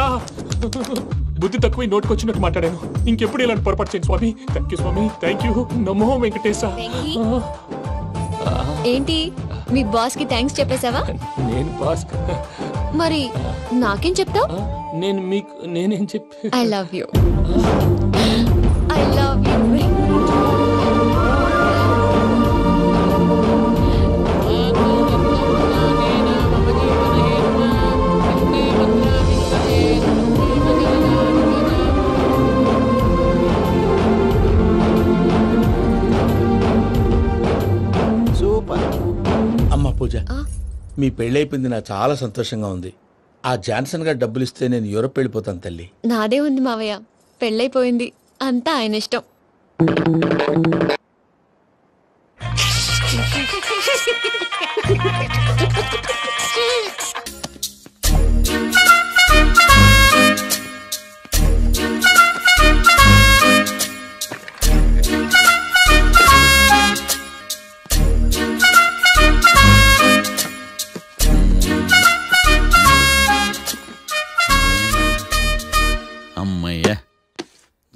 బుద్ధి తక్కువ నోటికి వచ్చినట్టు మాట్లాడాను. ఇంకెప్పుడు ఇలాంటి పొరపాటు చేయండి స్వామి. థ్యాంక్ యూ స్వామి, థ్యాంక్ యూ. నమో వెంకటేశ. ఏంటి, మీ బాస్ కి థ్యాంక్స్ చెప్పేశావా? నేను బాస్ మరి నాకేం చెప్తావు? నేనేం చెప్పి I love you. I love you. అమ్మ పూజ, మీ పెళ్ళైపోయింది, నాకు చాలా సంతోషంగా ఉంది. ఆ జాన్సన్ గారు డబ్బులు ఇస్తే నేను యూరోప్ వెళ్ళిపోతాను తల్లి. నాదే ఉంది మావయ్య, పెళ్ళైపోయింది, అంతా ఆయన ఇష్టం.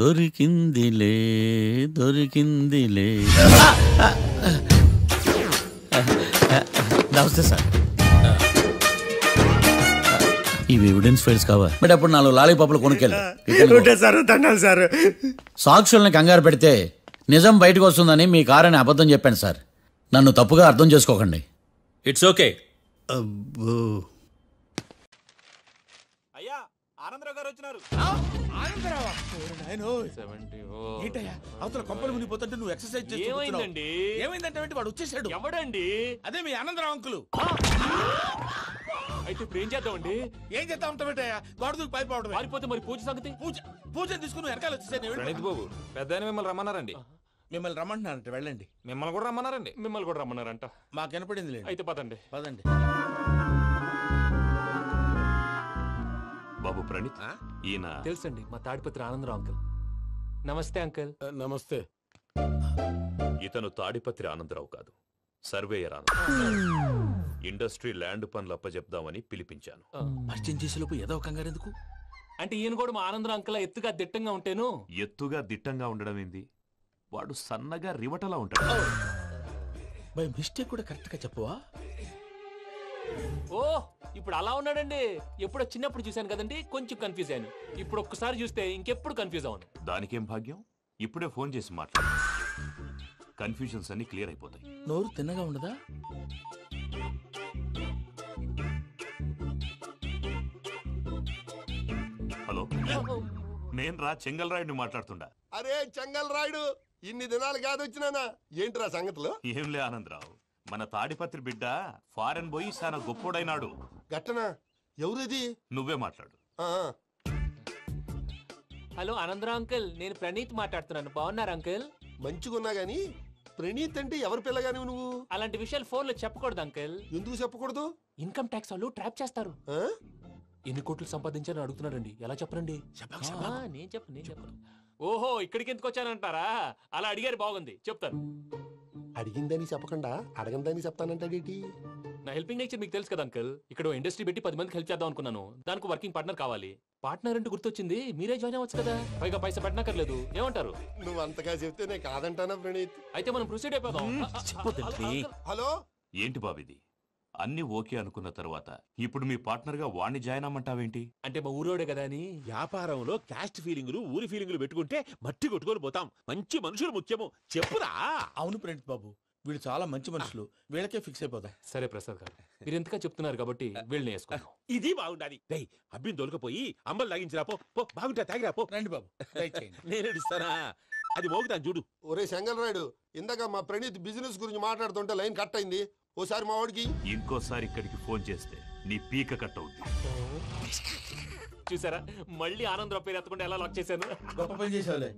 దొరికిందిలే దొరికిందిలే. నమస్తే సార్. ఇవి ఎవిడెన్స్ ఫైల్స్ కావా? బట్ అప్పుడు 4 లాలీపాపులు కొనుక్కెళ్ళి సార్ సాక్షుల్ని కంగారు పెడితే నిజం బయటకు వస్తుందని మీ కారని అబద్ధం చెప్పాను సార్. నన్ను తప్పుగా అర్థం చేసుకోకండి. It's okay. అవతల కొంపలు మునిగిపోతుంటే నువ్వు ఎక్సర్సైజ్ చేస్తుందండి. ఏమైందంటే వాడు వచ్చేసాడు. ఎవడండి? అదే మీ ఆనందరావు అంకులు. అయితే ఇప్పుడు ఏం చేద్దామండి? ఏం చేద్దాం ఉంటావేటయ్యా? గోడ దూకి పైపోవడం. పారిపోతే మరి పూజ సంగతి? పూజ తీసుకుని వెనకాల వచ్చేసాను. ప్రణీత్ బాబు పెద్ద మిమ్మల్ని రమ్మన్నారండి. మిమ్మల్ని రమ్మంటున్నారంట, వెళ్ళండి. మిమ్మల్ని కూడా రమ్మన్నారండి. మిమ్మల్ని కూడా రమ్మన్నారంట. మాకు వినపడింది లేదు. అయితే పదండి. బాబు ప్రణీత్, ఈయన తెలుసండి, మా తాడిపత్రి ఆనందరావు అంకుల్. నమస్తే అంకుల్. నమస్తే. ఇతను తాడిపత్రి ఆనందరావు కాదు, సర్వేయర్ ఆనందరావు. ఇండస్ట్రీ ల్యాండ్ పనులు అప్పచెప్దామని పిలిపించాను. పరిచయం చేసేలోపు ఏదో కంగారు ఎందుకు? అంటే ఈయన కూడా మా ఆనందరావు అంకుల్ ఎత్తుగా దిట్టంగా ఉంటాను. ఎత్తుగా దిట్టంగా ఉండడం ఏంది? వాడు సన్నగా రివటలా ఉంటాడు. బై మిస్టేక్ కూడా కరెక్ట్ గా చెప్పవా? ఓ ఇప్పుడు అలా ఉన్నాడండి. ఎప్పుడో చిన్నప్పుడు చూశాను కదండి, కొంచెం కన్ఫ్యూజ్ అయ్యాను. ఇప్పుడు ఒక్కసారి చూస్తే ఇంకెప్పుడు కన్ఫ్యూజ్ అవ్వను. దానికేం భాగ్యం, ఇప్పుడే ఫోన్ చేసి మాట్లాడు. కన్ఫ్యూజన్స్ అన్ని క్లియర్ అయిపోతాయి. నోరు తిన్నగా ఉండదా? హలో, నేను రా చెంగల్ రాయుడిని మాట్లాడుతుండా. అరే చెంగల్ రాయుడు, ఇన్ని దినాలు కాదు వచ్చినానా? ఏంట్రా సంగతులు? ఏంలే ఆనందరావు, మన తాడిపత్రి బిడ్డ ఫారెన్ పోయి చాలా గొప్పోడైనాడు. గట్టనా? ఎవరిది? నువ్వే మాట్లాడు. హలో ఆనందరావు అంకుల్, నేను ప్రణీత్ మాట్లాడుతున్నాను. బాగున్నారు అంకుల్? మంచిగున్నా గాని ప్రణీత్ అంటే ఎవరి పిల్లగాని నువ్వు? అలాంటి విషయాలు ఫోన్ లో చెప్పకూడదు అంకుల్. ఎందుకు చెప్పకూడదు? ఇన్కమ్ ట్యాక్స్ వాళ్ళు ట్రాప్ చేస్తారు. ఎన్ని కోట్లు సంపాదించాలని అడుగుతున్నారండి. ఎలా చెప్పరండి? నేను చెప్పను. ఓహో, ఇక్కడికి ఎందుకు వచ్చానంటారా? అలా అడిగారు, బాగుంది, చెప్తాను. అడిగిందని చెప్పకుండా అడగందని చెప్తానంటాడేటి? నా హెల్పింగ్ నేచర్ మీకు తెలుసు కదా అంకుల్. ఇక్కడ ఇండస్ట్రీ పెట్టి 10 మందికి హెల్ప్ చేద్దాం అనుకున్నాను. దానికి వర్కింగ్ పార్ట్నర్ కావాలి. పార్ట్నర్ అంటే గుర్తొచ్చింది, మీరే జాయిన్ అవ్వచ్చు కదా. పైగా పైసా పెట్టనక్కర్లేదు. ఏమంటారు? నువ్వు అంతగా చెప్తే నేను కాదంటానా ప్రణీత్? అయితే మనం ప్రొసీడ్ అయిపోదాం. హలో, ఏంటి బాబిది? అన్ని ఓకే అనుకున్న తర్వాత ఇప్పుడు మీ పార్ట్నర్ గా వాణ్ణి జాయిన్ అమ్మంటావేంటి? అంటే మా ఊరోడే కదా అని. వ్యాపారంలో క్యాస్ట్ ఫీలింగులు, ఊరి ఫీలింగులు పెట్టుకుంటే మట్టి కొట్టుకొని పోతాం. మంచి మనుషులు ముఖ్యము. చెప్పురా. అవును ప్రణీత్ బాబు, వీళ్ళు చాలా మంచి మనుషులు. వీళ్ళకే ఫిక్స్ అయిపోతాం. సరే ప్రసాద్ గారు, మీరు ఎంతగా చెప్తున్నారు కాబట్టి వీళ్ళని వేసుకున్నాం. ఇది బాగుండాలి. డై అబ్బిని దొలకపోయి అంబలు లాగించిరా పో. బాగుంటా, తాగిరా పో. రండి బాబు, నేను ఇస్తానా? అది మోగుతాను చూడు. ఒరే చెంగల్ రాయుడు, ఇందాక మా ప్రణీత్ బిజినెస్ గురించి మాట్లాడుతుంటే లైన్ కట్ అయింది. ఓసారి మా వాడికి ఇంకోసారి ఇక్కడికి ఫోన్ చేస్తే నీ పీక కట్ అవుద్ది. చూసారా, మళ్ళీ ఆనందరావు పేరు ఎత్తకుండా ఎలా లాక్ చేశాను. గొప్ప పని చేసేవాళ్ళే.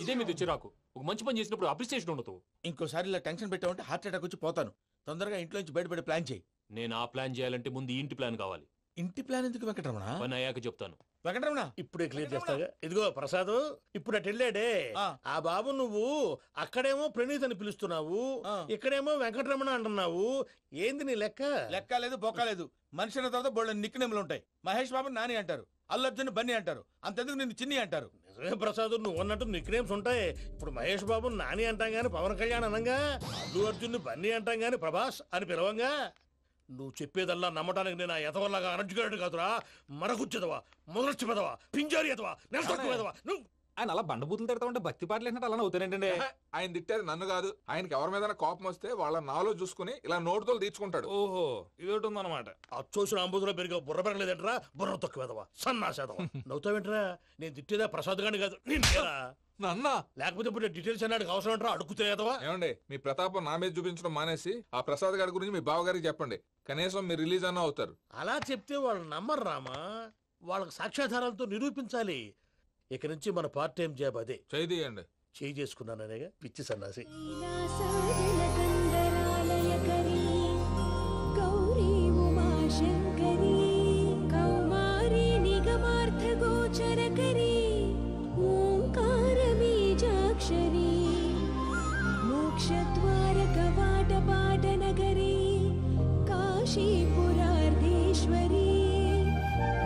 ఇదే మీద చిరాకు. ఒక మంచి పని చేసినప్పుడు అప్రిసియేషన్ ఉండదు. ఇంకోసారి ఇలా టెన్షన్ పెట్టామంటే హార్ట్ అటాక్ వచ్చి పోతాను. తొందరగా ఇంట్లో నుంచి బయటపడే ప్లాన్ చేయి. నేను ఆ ప్లాన్ చేయాలంటే ముందు ఇంటి ప్లాన్ కావాలి. ఇంటి ప్లాన్ ఎందుకు వెంకటరమణ? పని అయ్యాక చెప్తాను. వెంకటరమణ ఇప్పుడే క్లియర్ చేస్తాగా. ఇదిగో ప్రసాద్, ఇప్పుడు అటు వెళ్ళాడే ఆ బాబు, నువ్వు అక్కడేమో ప్రణీత్ అని పిలుస్తున్నావు, ఇక్కడేమో వెంకటరమణ అంటున్నావు. ఏంది నీ లెక్క? లెక్క లేదు, బొక్క లేదు. మనిషి అన్న తర్వాత బోళ్ళ నిక్నెములు ఉంటాయి. మహేష్ బాబు నాని అంటారు, అల్లు అర్జున్ బన్నీ అంటారు, అంతెందుకు నిన్ను చిన్ని అంటారు. నిజమే ప్రసాద్, నువ్వు అన్నట్టు నిక్నేమ్స్ ఉంటాయి. ఇప్పుడు మహేష్ బాబు నాని అంటాం గాని పవన్ కళ్యాణ్ అనంగా, అల్లు అర్జున్ బన్నీ అంటాం గాని ప్రభాస్ అని పిలవంగా. నువ్వు చెప్పేదల్లా నమ్మటానికి నేను ఎతవల్లాగా అనర్జుకేటెడ్ కాదురా. మరగుచ్చదవా, మొదలచ్చి పెదవా, పింజారి ఎదవా, నెలసొక్కు పెదవా. నువ్వు ఆయన అలా బండబూతులు తిడతా ఉంటే భక్తి పాటలు ఏంటంటే అలా అవుతానంటే. ఆయన తిట్టేది నన్ను కాదు, ఆయనకి ఎవరి మీద కోపం వస్తే వాళ్ళ నాలో చూసుకుని ఇలా నోటుతో తీర్చుకుంటాడు. ఓహో, ఇదొకటి ఉందన్నమాట. అచ్చోసిన అంబుధులో పెరిగే బుర్ర పెరగలేదంటరా, బుర్ర తొక్కు వెదవా, సన్నాసేదవా. నవ్వుతావేంట్రా? నేను తిట్టేదా ప్రసాద్ గాని కాదు, నన్నా. లేకపోతే ఇప్పుడు డీటెయిల్స్ అన్నాడు అవసరం అంటారా? అడుగుతాయేదవా. ఏమండి, మీ ప్రతాపం నా మీద చూపించడం మానేసి ఆ ప్రసాద్ గారి గురించి మీ బావగారికి చెప్పండి. కనీసం మీరు రిలీజ్ అన్న అవుతారు. అలా చెప్తే వాళ్ళు నమ్మరు రామా. వాళ్ళకి సాక్ష్యాధారాలతో నిరూపించాలి. ఇక నుంచి మన పార్ట్ టైం జాబ్ అదే. చేయండి. చేయి చేసుకున్నాననేగా పిచ్చి సన్నాసి.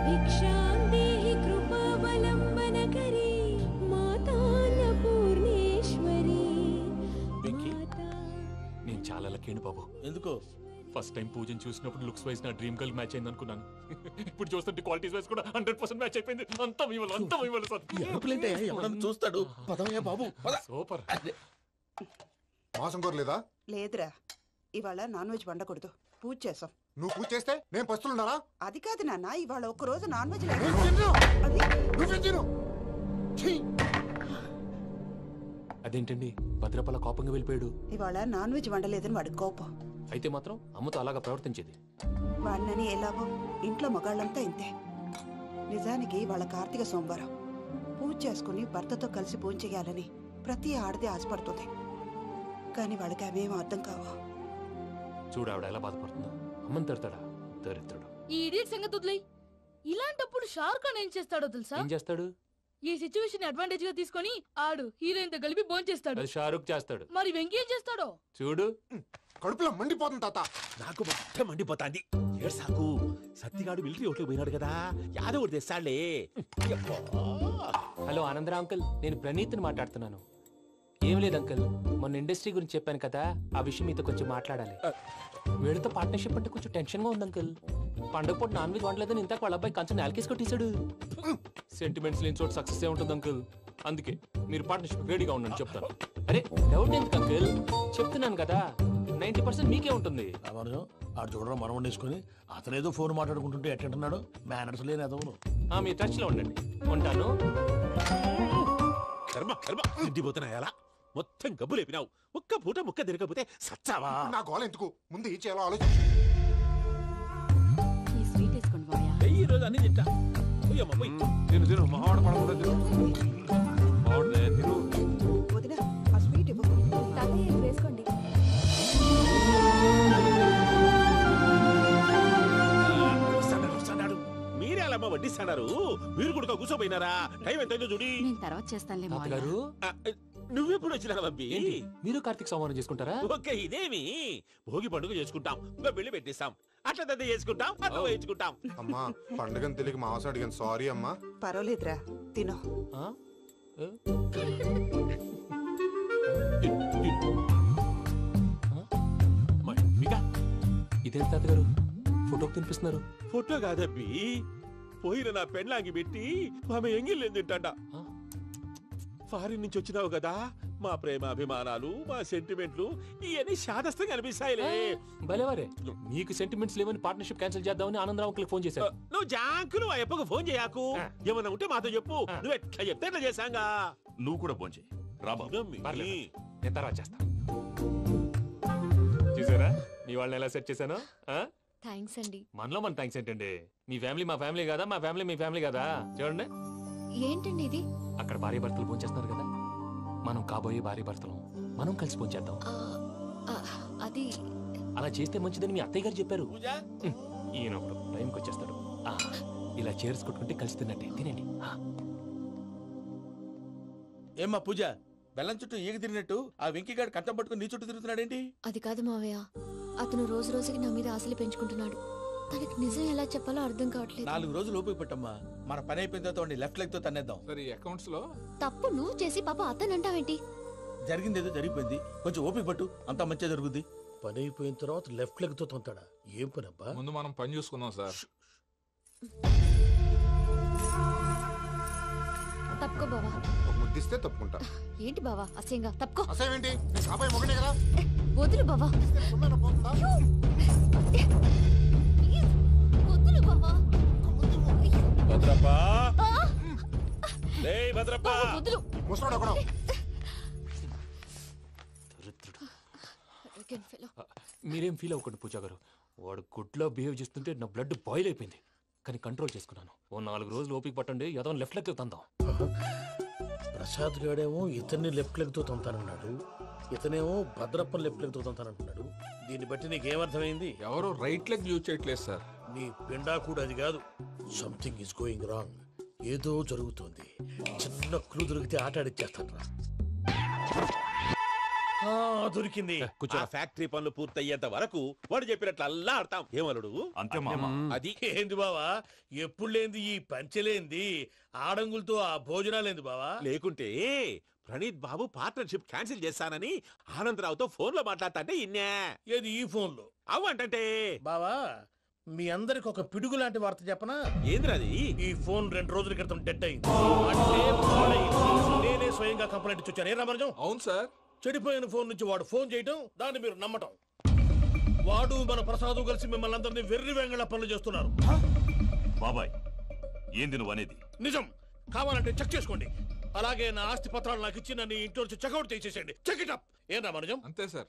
भिक्षां देहि कृपावलम्बनकरी माता నాకేంటి బాబు ఎందుకో ఫస్ట్ టైం పూజను చూసినప్పుడు లుక్స్ వైజ్ నా డ్రీమ్ గర్ల్ మ్యాచ్ అయింది అనుకున్నాను. ఇప్పుడు చూస్తుంటే క్వాలిటీస్ వైజ్ కూడా 100% మ్యాచ్ అయిపోయింది. అంతా ఇవ్వాలి సార్. ఎవడన్నా చూస్తాడు. పదవయ్యా బాబు. సూపర్. మాసం కోరలేదా? లేదురా, ఇవాళ నాన్ వెజ్ వండకూడదు, పూజ చేసాం. నువ్వు పూజ చేస్తే నేను పస్తులున్నారా? అది కాదు నాన్న, ఇవాళ ఒక్క రోజు నాన్ వెజ్ అదేంటండి భద్రపల కోపంగా వెళ్ళిపోయాడు? ఇవాళ నాన్ వెజ్ వండలేదని వాడి కోపం. అయితే మాత్రం అమ్మతో అలాగా ప్రవర్తించేది. వాడినని ఎలాగో ఇంట్లో మగాళ్ళంతా ఇంతే. నిజానికి వాళ్ళ కార్తీక సోమవారం పూజ చేసుకుని భర్తతో కలిసి పూజ చేయాలని ప్రతి ఆడది ఆశపడుతుంది. కానీ వాళ్ళకి అవేం అర్థం కావు. చూడు ఆవిడ ఎలా బాధపడుతుందో. అమ్మని తిడతాడా దరిద్రుడు. ఈ ఇడియట్ సంగతి వదిలేయ్. ఇలాంటప్పుడు షారుఖ్ ఖాన్ ఏం చేస్తాడో తెలుసా? ఏం చేస్తాడు? ఈ సిచ్యువేషన్ అడ్వాంటేజ్ గా తీసుకొని ఆడు హీరోయిన్ తో కలిపి బోన్ చేస్తాడు. అది షారుఖ్ చేస్తాడు. మరి వెంకీ ఏం చేస్తాడో చూడు. కడుపులో మండిపోతుంది తాత. నాకు మొత్తం మండిపోతాంది. ఏడు సాకు సత్తిగాడు మిలిటరీ ఒకటి పోయినాడు కదా, యాదవ్ ఒకటి తెస్తాడులే. హలో ఆనందరా అంకుల్, నేను ప్రణీత్ని మాట్లాడుతున్నాను. ఏం లేదు అంకుల్, మొన్న ఇండస్ట్రీ గురించి చెప్పాను కదా, ఆ విషయం మీతో కొంచెం మాట్లాడాలి. వీడితో పార్ట్నర్షిప్ అంటే కొంచెం టెన్షన్ గా ఉంది అంకుల్. పండగ పూట నాన్ వెజ్ వండలేదని ఇంతకు వాళ్ళ అబ్బాయి కంచెం నేలకేసి కొట్టేశాడు. సెంటిమెంట్స్ లేని చోట సక్సెస్ ఏ ఉంటుంది అంకుల్. అందుకే మీరు పార్ట్నర్షిప్ రెడీగా ఉండండి చెప్తాను. అరే డౌట్ ఎందుకు అంకుల్, చెప్తున్నాను కదా 90% మీకే ఉంటుంది. ఆడు చూడడం మనం వండేసుకుని అతనేదో ఫోన్ మాట్లాడుకుంటుంటే ఎట్టంటున్నాడు. మేనర్స్ లేని అదవును. మీ టచ్ లో ఉండండి. ఉంటాను. కర్మ కర్మ తిండిపోతున్నాయా? మొత్తం గబ్బు లేపినావు. ఒక్క పూట ముక్క తిరగకపోతే సచ్చావా? నా గోల ఎందుకు, ముందు ఈ చేయాలో ఆలోచించు. ఈ రోజు అన్ని తింటా. తిను తిను మావాడ పడకుండా తిను. మావాడనే తిను. వదినా, ఆ స్వీట్ ఇవ్వకు. వేసుకోండి. మీరే అలా వడ్డిస్తాడారు. మీరు కూడా కూర్చోపోయినారా? టైం ఎంతైందో చూడి. నేను తర్వాత చేస్తానులే తాతగారు. నువ్వెప్పుడు వచ్చినా అబ్బి? మీరు కార్తీక్ సంహారం చేసుకుంటారా? ఓకే, ఇదేమి భోగి పండుగ చేసుకుంటాం, ఇంకా పెళ్లి పెట్టిస్తాం, అట్లా దద్ద చేసుకుంటాం, అట్లా వేయించుకుంటాం. అమ్మా పండుగని తెలియక మావస అడిగాను, సారీ అమ్మా. పర్వాలేదురా, తినో. ఇదేం తాతగారు ఫోటోకి తినిపిస్తున్నారు? ఫోటో కాదబ్బి, పోయిన నా పెళ్ళాంగి పెట్టి ఆమె ఎంగిల్లేం తింటాడ. ఫారిన్ నుంచి వచ్చినావు కదా, మా ప్రేమ అభిమానాలు, మా సెంటిమెంట్లు ఇవన్నీ శాదస్తంగా అనిపిస్తాయిలే. భలేవారే, మీకు సెంటిమెంట్స్ లేవని పార్ట్నర్షిప్ క్యాన్సిల్ చేద్దామని ఆనందరావు అంకుల్ ఫోన్ చేశారు. నువ్వు జాంకులు ఆ ఎప్పకు ఫోన్ చేయకు. ఏమన్నా ఉంటే మాతో చెప్పు. నువ్వు ఎట్లా చెప్తే ఎట్లా చేశాంగా. నువ్వు కూడా ఫోన్ చేయి. నేను తర్వాత చేస్తా. చూసారా మీ వాళ్ళని ఎలా సెట్ చేశాను? థ్యాంక్స్ అండి. మనలో మన థ్యాంక్స్ ఏంటండి? మీ ఫ్యామిలీ మా ఫ్యామిలీ కదా, మా ఫ్యామిలీ మీ ఫ్యామిలీ కదా. చూడండి, ఏంటండి ఇది? అక్కడ భార్య భర్తలు పోంచేస్తున్నారు కదా, మనం కాబోయే భార్య భర్తలు మనం కలిసి పోంచేద్దాం. అది అలా చేస్తే మంచిదని మీ అత్తయ్య గారు చెప్పారు. ఈయన ఒకడు టైంకి వచ్చేస్తాడు. ఇలా చేర్స్ కొట్టుకుంటే కలిసి తిన్నట్టే. తినండి. ఏమ్మా పూజ, బెల్లం చుట్టూ ఈగ తిరిగినట్టు ఆ వెంకీగాడు కట్టం పట్టుకుని నీ చుట్టూ తిరుగుతున్నాడేంటి? అది కాదు మావయ్య, అతను రోజు రోజుకి నా మీద ఆశలు పెంచుకుంటున్నాడు. తనకి నిజం ఎలా చెప్పాలో అర్థం కావట్లేదు. 4 రోజులు ఓపిక పట్టమ్మా, మన పని అయిపోయిన తర్వాత లెఫ్ట్ లెగ్ తో తన్నేద్దాం. సరే, అకౌంట్స్ లో తప్పు నువ్వు చేసి పాప అతను అంటావేంటి? జరిగింది ఏదో జరిగిపోయింది, కొంచెం ఓపిక పట్టు, అంతా మంచిగా జరుగుద్ది. పని అయిపోయిన తర్వాత లెఫ్ట్ లెగ్ తో తొంతాడా? ఏం పని అబ్బా? ముందు మనం పని చూసుకుందాం సార్. తప్పుకో బావా. ఒక ముద్దిస్తే తప్పుకుంటా. ఏంటి బావా అసహ్యంగా? తప్పుకో. అసహ్యం ఏంటి? నీ కాబోయే మొగనే కదా. వదులు బావా. వదులు బావా. భద్రప్పా, భద్రప్పా, వదులు. ముసరాడు అక్కడ. మీరేం ఫీల్ అవ్వకండి పూజా గారు. వాడు గుడ్లో బిహేవ్ చేస్తుంటే నా బ్లడ్ బాయిల్ అయిపోయింది. కానీ కంట్రోల్ చేసుకున్నాను. ఓ 4 రోజులు ఓపిక పట్టండి, ఏదో లెఫ్ట్ లెగ్ తందాం. ప్రసాద్ గాడేమో ఇతన్ని లెఫ్ట్ లెగ్ తో తొంతానన్నాడు, ఇతనేమో భద్రప్పని లెఫ్ట్ లెగ్ తో తొంతానంటున్నాడు. దీన్ని బట్టి నీకేమర్థమైంది? ఎవరు రైట్ లెగ్ యూజ్ చేయట్లేదు సార్. నీ పిండా కూడా అది కాదు. Something is going wrong. ఏదో జరుగుతోంది. చిన్న క్లూ దొరికితే ఆట ఆడిచ్చేస్తాను రా. దొరికింది. కొంచెం ఫ్యాక్టరీ పనులు పూర్తయ్యేంత వరకు వాడు చెప్పినట్లు అల్లా ఆడతాం. ఏమలుడు అంతే మామ. అది ఏంది బావా, ఎప్పుడు లేంది ఈ పంచలేంది, ఆడంగులతో ఆ భోజనాలేంది బావా? లేకుంటే ప్రణీత్ బాబు పార్ట్నర్షిప్ క్యాన్సిల్ చేస్తానని ఆనందరావుతో ఫోన్ లో మాట్లాడతాంటే ఇన్నే. ఏది ఈ ఫోన్ లో? అవ్వంటే బావా, మీ అందరికి ఒక పిడుగు లాంటి వార్త చెప్పనా? ఏంద్రది? ఈ ఫోన్ 2 రోజుల క్రితం డెడ్ అయింది. అంటే పాడైంది. నేనే స్వయంగా కంప్లైంట్ ఇచ్చాను. ఏ రామరాజం? అవును సార్. చెడిపోయిన ఫోన్ నుంచి వాడు ఫోన్ చేయటం, దాన్ని మీరు నమ్మటం. వాడు మన ప్రసాదు కలిసి మిమ్మల్ని అందరినీ వెర్రి వెంగళ పనులు చేస్తున్నారు. బాబాయ్, ఏంది నువ్వు అనేది? నిజం. కావాలంటే చెక్ చేసుకోండి. అలాగే నా ఆస్తి పత్రాలు నాకు ఇచ్చి నన్ను ఇంట్లో నుంచి చెక్అౌట్ చేసేసేయండి. Check it up. ఏం రామరాజం? అంతే సార్.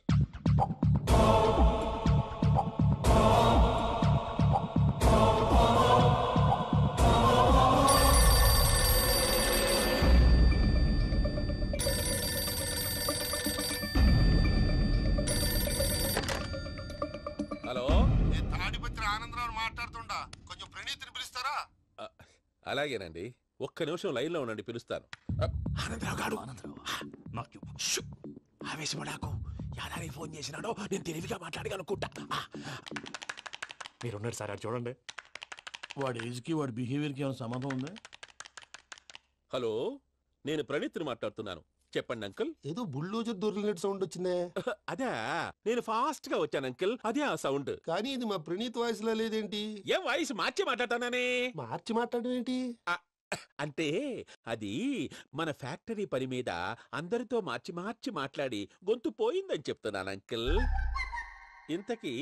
హలో, తాడిపత్రి ఆనందరావు మాట్లాడుతుండా, కొంచెం ప్రణీతిని పిలుస్తారా? అలాగేనండి. ఒక్క నిమిషం లైన్ లో ఉండండి, పిలుస్తాను. ఆనందరావు గాడు ఆవేశపడాకు. యాదారి ఫోన్ చేసినాడో నేను తెలివిగా మాట్లాడగలనుకుంటా. మీరున్నారు సార్, అది చూడండి. వాడి ఏజ్కి వాడి బిహేవియర్కి ఏమైనా సంబంధం ఉందా? హలో, నేను ప్రణీత్ని మాట్లాడుతున్నాను. చెప్పండి అంకుల్. ఏదో బుల్డోజర్ దొరికినట్టు సౌండ్ వచ్చిందే. అదే, నేను ఫాస్ట్ గా వచ్చాను అంకుల్. అదే ఆ సౌండ్. కానీ ఇది మా ప్రణీత్ వాయిస్ లో లేదేంటి? ఏ వాయిస్ మార్చి మాట్లాడతాననే? మార్చి మాట్లాడడం ఏంటి? అంటే అది మన ఫ్యాక్టరీ పని మీద అందరితో మార్చి మార్చి మాట్లాడి గొంతు పోయిందని చెప్తున్నాను అంకుల్. ఇంతకీ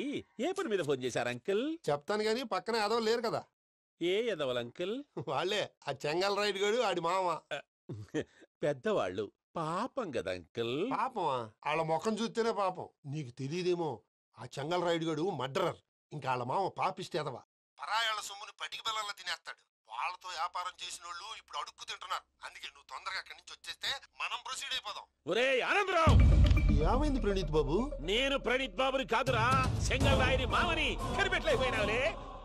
ఏ పని మీద ఫోన్ చేశారు అంకుల్? చెప్తాను గానీ పక్కన ఎదవ లేరు కదా. ఏ ఎదవలు అంకుల్? వాళ్ళే, ఆ చెంగల్ రైడ్ గడు ఆడి మామ. పెద్దవాళ్ళు. పాపం కదా అంకుల్. పాపమా? వాళ్ళ ముఖం చూస్తేనే పాపం. నీకు తెలియదేమో, ఆ చెంగల్ రైడ్ గడు మర్డరర్. ఇంకా వాళ్ళ మామ పాపిస్తేదవా. పరాయాళ్ళ సొమ్ముని పటికి బెల్లంలో తినేస్తాడు. వాళ్ళతో వ్యాపారం చేసిన వాళ్ళు ఇప్పుడు అడుక్కు తింటున్నారు. అందుకే నువ్వు తొందరగా అక్కడి నుంచి వచ్చేస్తే మనం ప్రొసీడ్ అయిపోదాం. ఒరే ఆనందరావు! ఏమైంది ప్రణీత్ బాబు? నేను ప్రణీత్ బాబుని కాదురా, సెంగల్ రాయని మామని. కనిపెట్టలేకపోయినావులే.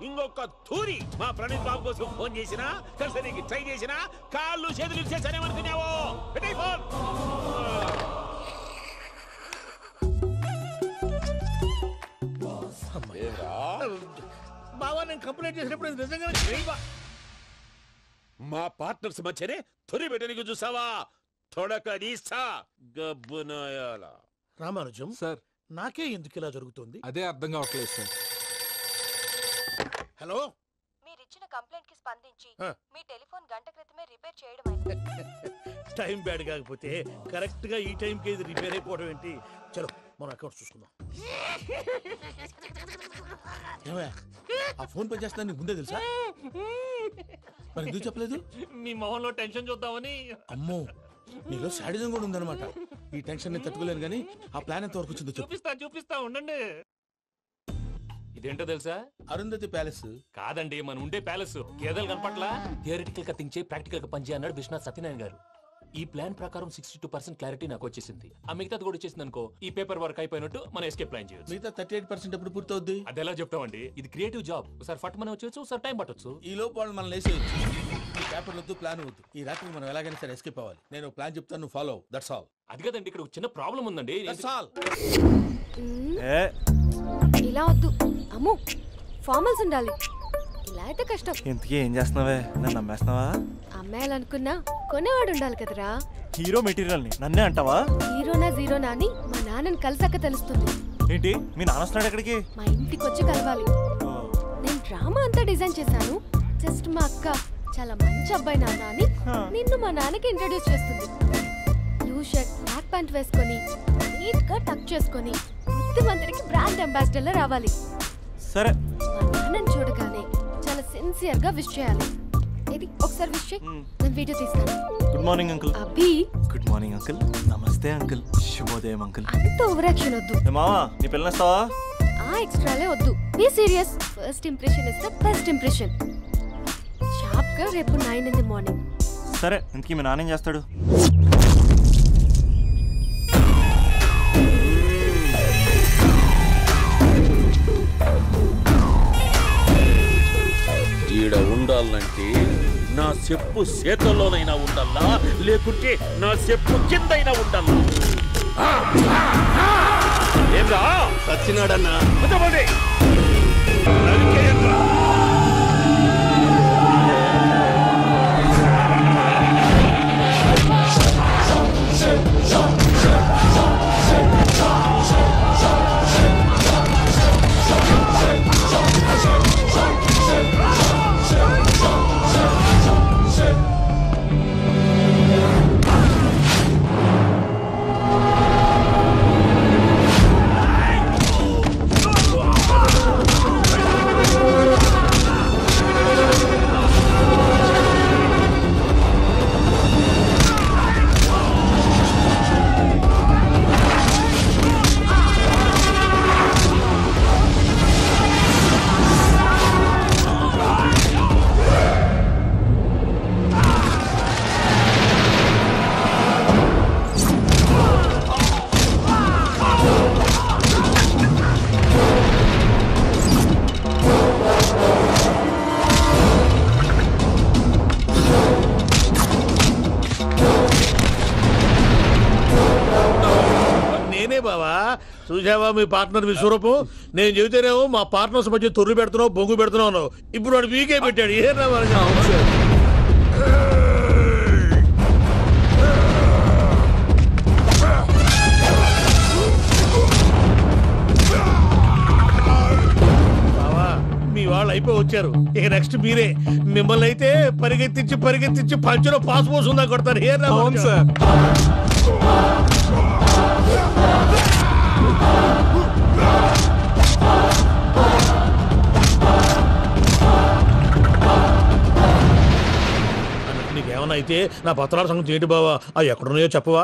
ఇంకొక తూరి మా ప్రణీత్ బాబు కోసం ఫోన్ చేసినా, కలిసి ట్రై చేసినా కాళ్ళు చేతులు ఇచ్చేసానేమనుకున్నావో. పెట్టేయ్ ఫోన్. బావా, నేను కంప్లైంట్ చేసినప్పుడు ఇది నిజంగానే మా పార్ట్నర్స్ మధ్యనే తొలి పెట్టడానికి చూసావా? తొడక నీస్తా గబ్బునాయాల. రామానుజం సార్, నాకే ఎందుకు ఇలా జరుగుతుంది? అదే అర్థం కావట్లేదు సార్. హలో, మీరిచ్చిన కంప్లైంట్ కి స్పందించి మీ టెలిఫోన్ గంట క్రితమే రిపేర్ చేయడం అయింది. టైం బ్యాడ్ కాకపోతే కరెక్ట్ గా ఈ టైం కి ఇది రిపేర్ అయిపోవడం ఏంటి? చలో మన అకౌంట్ చూసుకుందాం. ఆ ఫోన్ పనిచేస్తున్నా నీకు ముందే తెలుసా? మరి ఎందుకు చెప్పలేదు? మీ మొహంలో టెన్షన్ చూద్దామని. అమ్మో, నీలో శాడిజం కూడా ఉందన్నమాట. ఈ టెన్షన్ నేను తట్టుకోలేను కానీ ఆ ప్లాన్ ఎంత వరకు వచ్చిందో చూపిస్తా ఉండండి. ఇదేంటో తెలుసా? అరుంధతి ప్యాలెస్ కాదండి, మన ఉండే ప్యాలెస్. గేదెలు కనపట్లా? థియరిటికల్ గా థింక్ చేయి, ప్రాక్టికల్ గా పనిచేయ అన్నాడు విశ్వనాథ్ సత్యనారాయణ గారు. ఈ ప్లాన్ ప్రకారం 62% క్లారిటీ నాకు వచ్చేసింది. ఆ మిగతాది కూడా వచ్చేసింది అనుకో, ఈ పేపర్ వర్క్ అయిపోయినట్టు మనం ఎస్కేప్ ప్లాన్ చేయొచ్చు. మిగతా 38% ఎప్పుడు పూర్తవుద్ది? అది ఎలా చెప్తామండి? ఇది క్రియేటివ్ జాబ్. ఒకసారి ఫట్ మనం వచ్చేయచ్చు, ఒకసారి టైం పట్టొచ్చు. ఈ లోపు వాళ్ళు మనం లేసేయచ్చు. ఈ పేపర్ వద్దు, ప్లాన్ వద్దు. ఈ రాత్రికి మనం ఎలాగైనా సరే ఎస్కేప్ అవ్వాలి. నేను ప్లాన్ చెప్తాను, నువ్వు ఫాలో. That's all. అది కదండి, ఇక్కడ చిన్న ప్రాబ్లం ఉందండి. That's all. ఇలా వద్దు అమ్ము, ఫార్మల్స్ ఉండాలి. ఇలా అయితే కష్టం. ఇంతకీ ఏం చేస్తున్నావే? నన్ను నమ్మేస్తున్నావా? అమ్మాయాలనుకున్నా కొనేవాడు ఉండాలి కదరా. హీరో మెటీరియల్ ని నన్నే అంటావా? హీరోనా జీరోనా అని మా నాన్నని కలిసాక తెలుస్తుంది. ఏంటి, మీ నాన్న వస్తున్నాడు ఎక్కడికి? మా ఇంటికి వచ్చి కలవాలి. నేను డ్రామా అంతా డిజైన్ చేశాను. జస్ట్ మా అక్క చాలా మంచి అబ్బాయి నాన్న అని నిన్ను మా నాన్నకి ఇంట్రడ్యూస్ చేస్తుంది. బ్లూ షర్ట్, బ్లాక్ ప్యాంట్ వేసుకొని నీట్ గా టక్ చేసుకొని బుద్ధిమంతుడికి బ్రాండ్ అంబాసిడర్ లా రావాలి. సరే. మా నాన్నని చూడగానే చాలా సిన్సియర్ గా విష్ చేయాలి. ఇది ఒకసారి విష్ చేయి, నేను వీడియో తీస్తాను. Good morning uncle. Abhi. Good morning uncle. నమస్తే అంకుల్. శుభోదయం అంకుల్. అంత ఓవర్ యాక్షన్ వద్దు. మావా, నీ పిల్లనిస్తావా? ఆ ఎక్స్ట్రాలే వద్దు. Be serious. First impression is the best impression. Sharp గా రేపు 9 in the morning. సరే, ఇంతకీ మీ నాన్న ఏం చేస్తాడు? ఈడ ఉండాలంటే నా చెప్పు చేతల్లోనైనా ఉండాలా, లేకుంటే నా చెప్పు కిందైనా ఉండాలా? ఏంరా సచ్చినాడన్నా? చూసావా మీ పార్ట్నర్ విశ్వరూపం? నేను చెబితేనేమో మా పార్ట్నర్స్ మధ్య తొర్రు పెడుతున్నావు, బొంగు పెడుతున్నావు. ఇప్పుడు వాడు వీకే పెట్టాడు. ఏ మీ వాళ్ళు అయిపోయి వచ్చారు. ఇక నెక్స్ట్ మీరే. మిమ్మల్ని అయితే పరిగెత్తించి పంచులో పాస్ పోసుందా కొడతారు. ఏ సార్ నీకేమన్నా అయితే నా పత్రాల సంగతి ఏంటి బావా? అవి ఎక్కడున్నాయో చెప్పవా?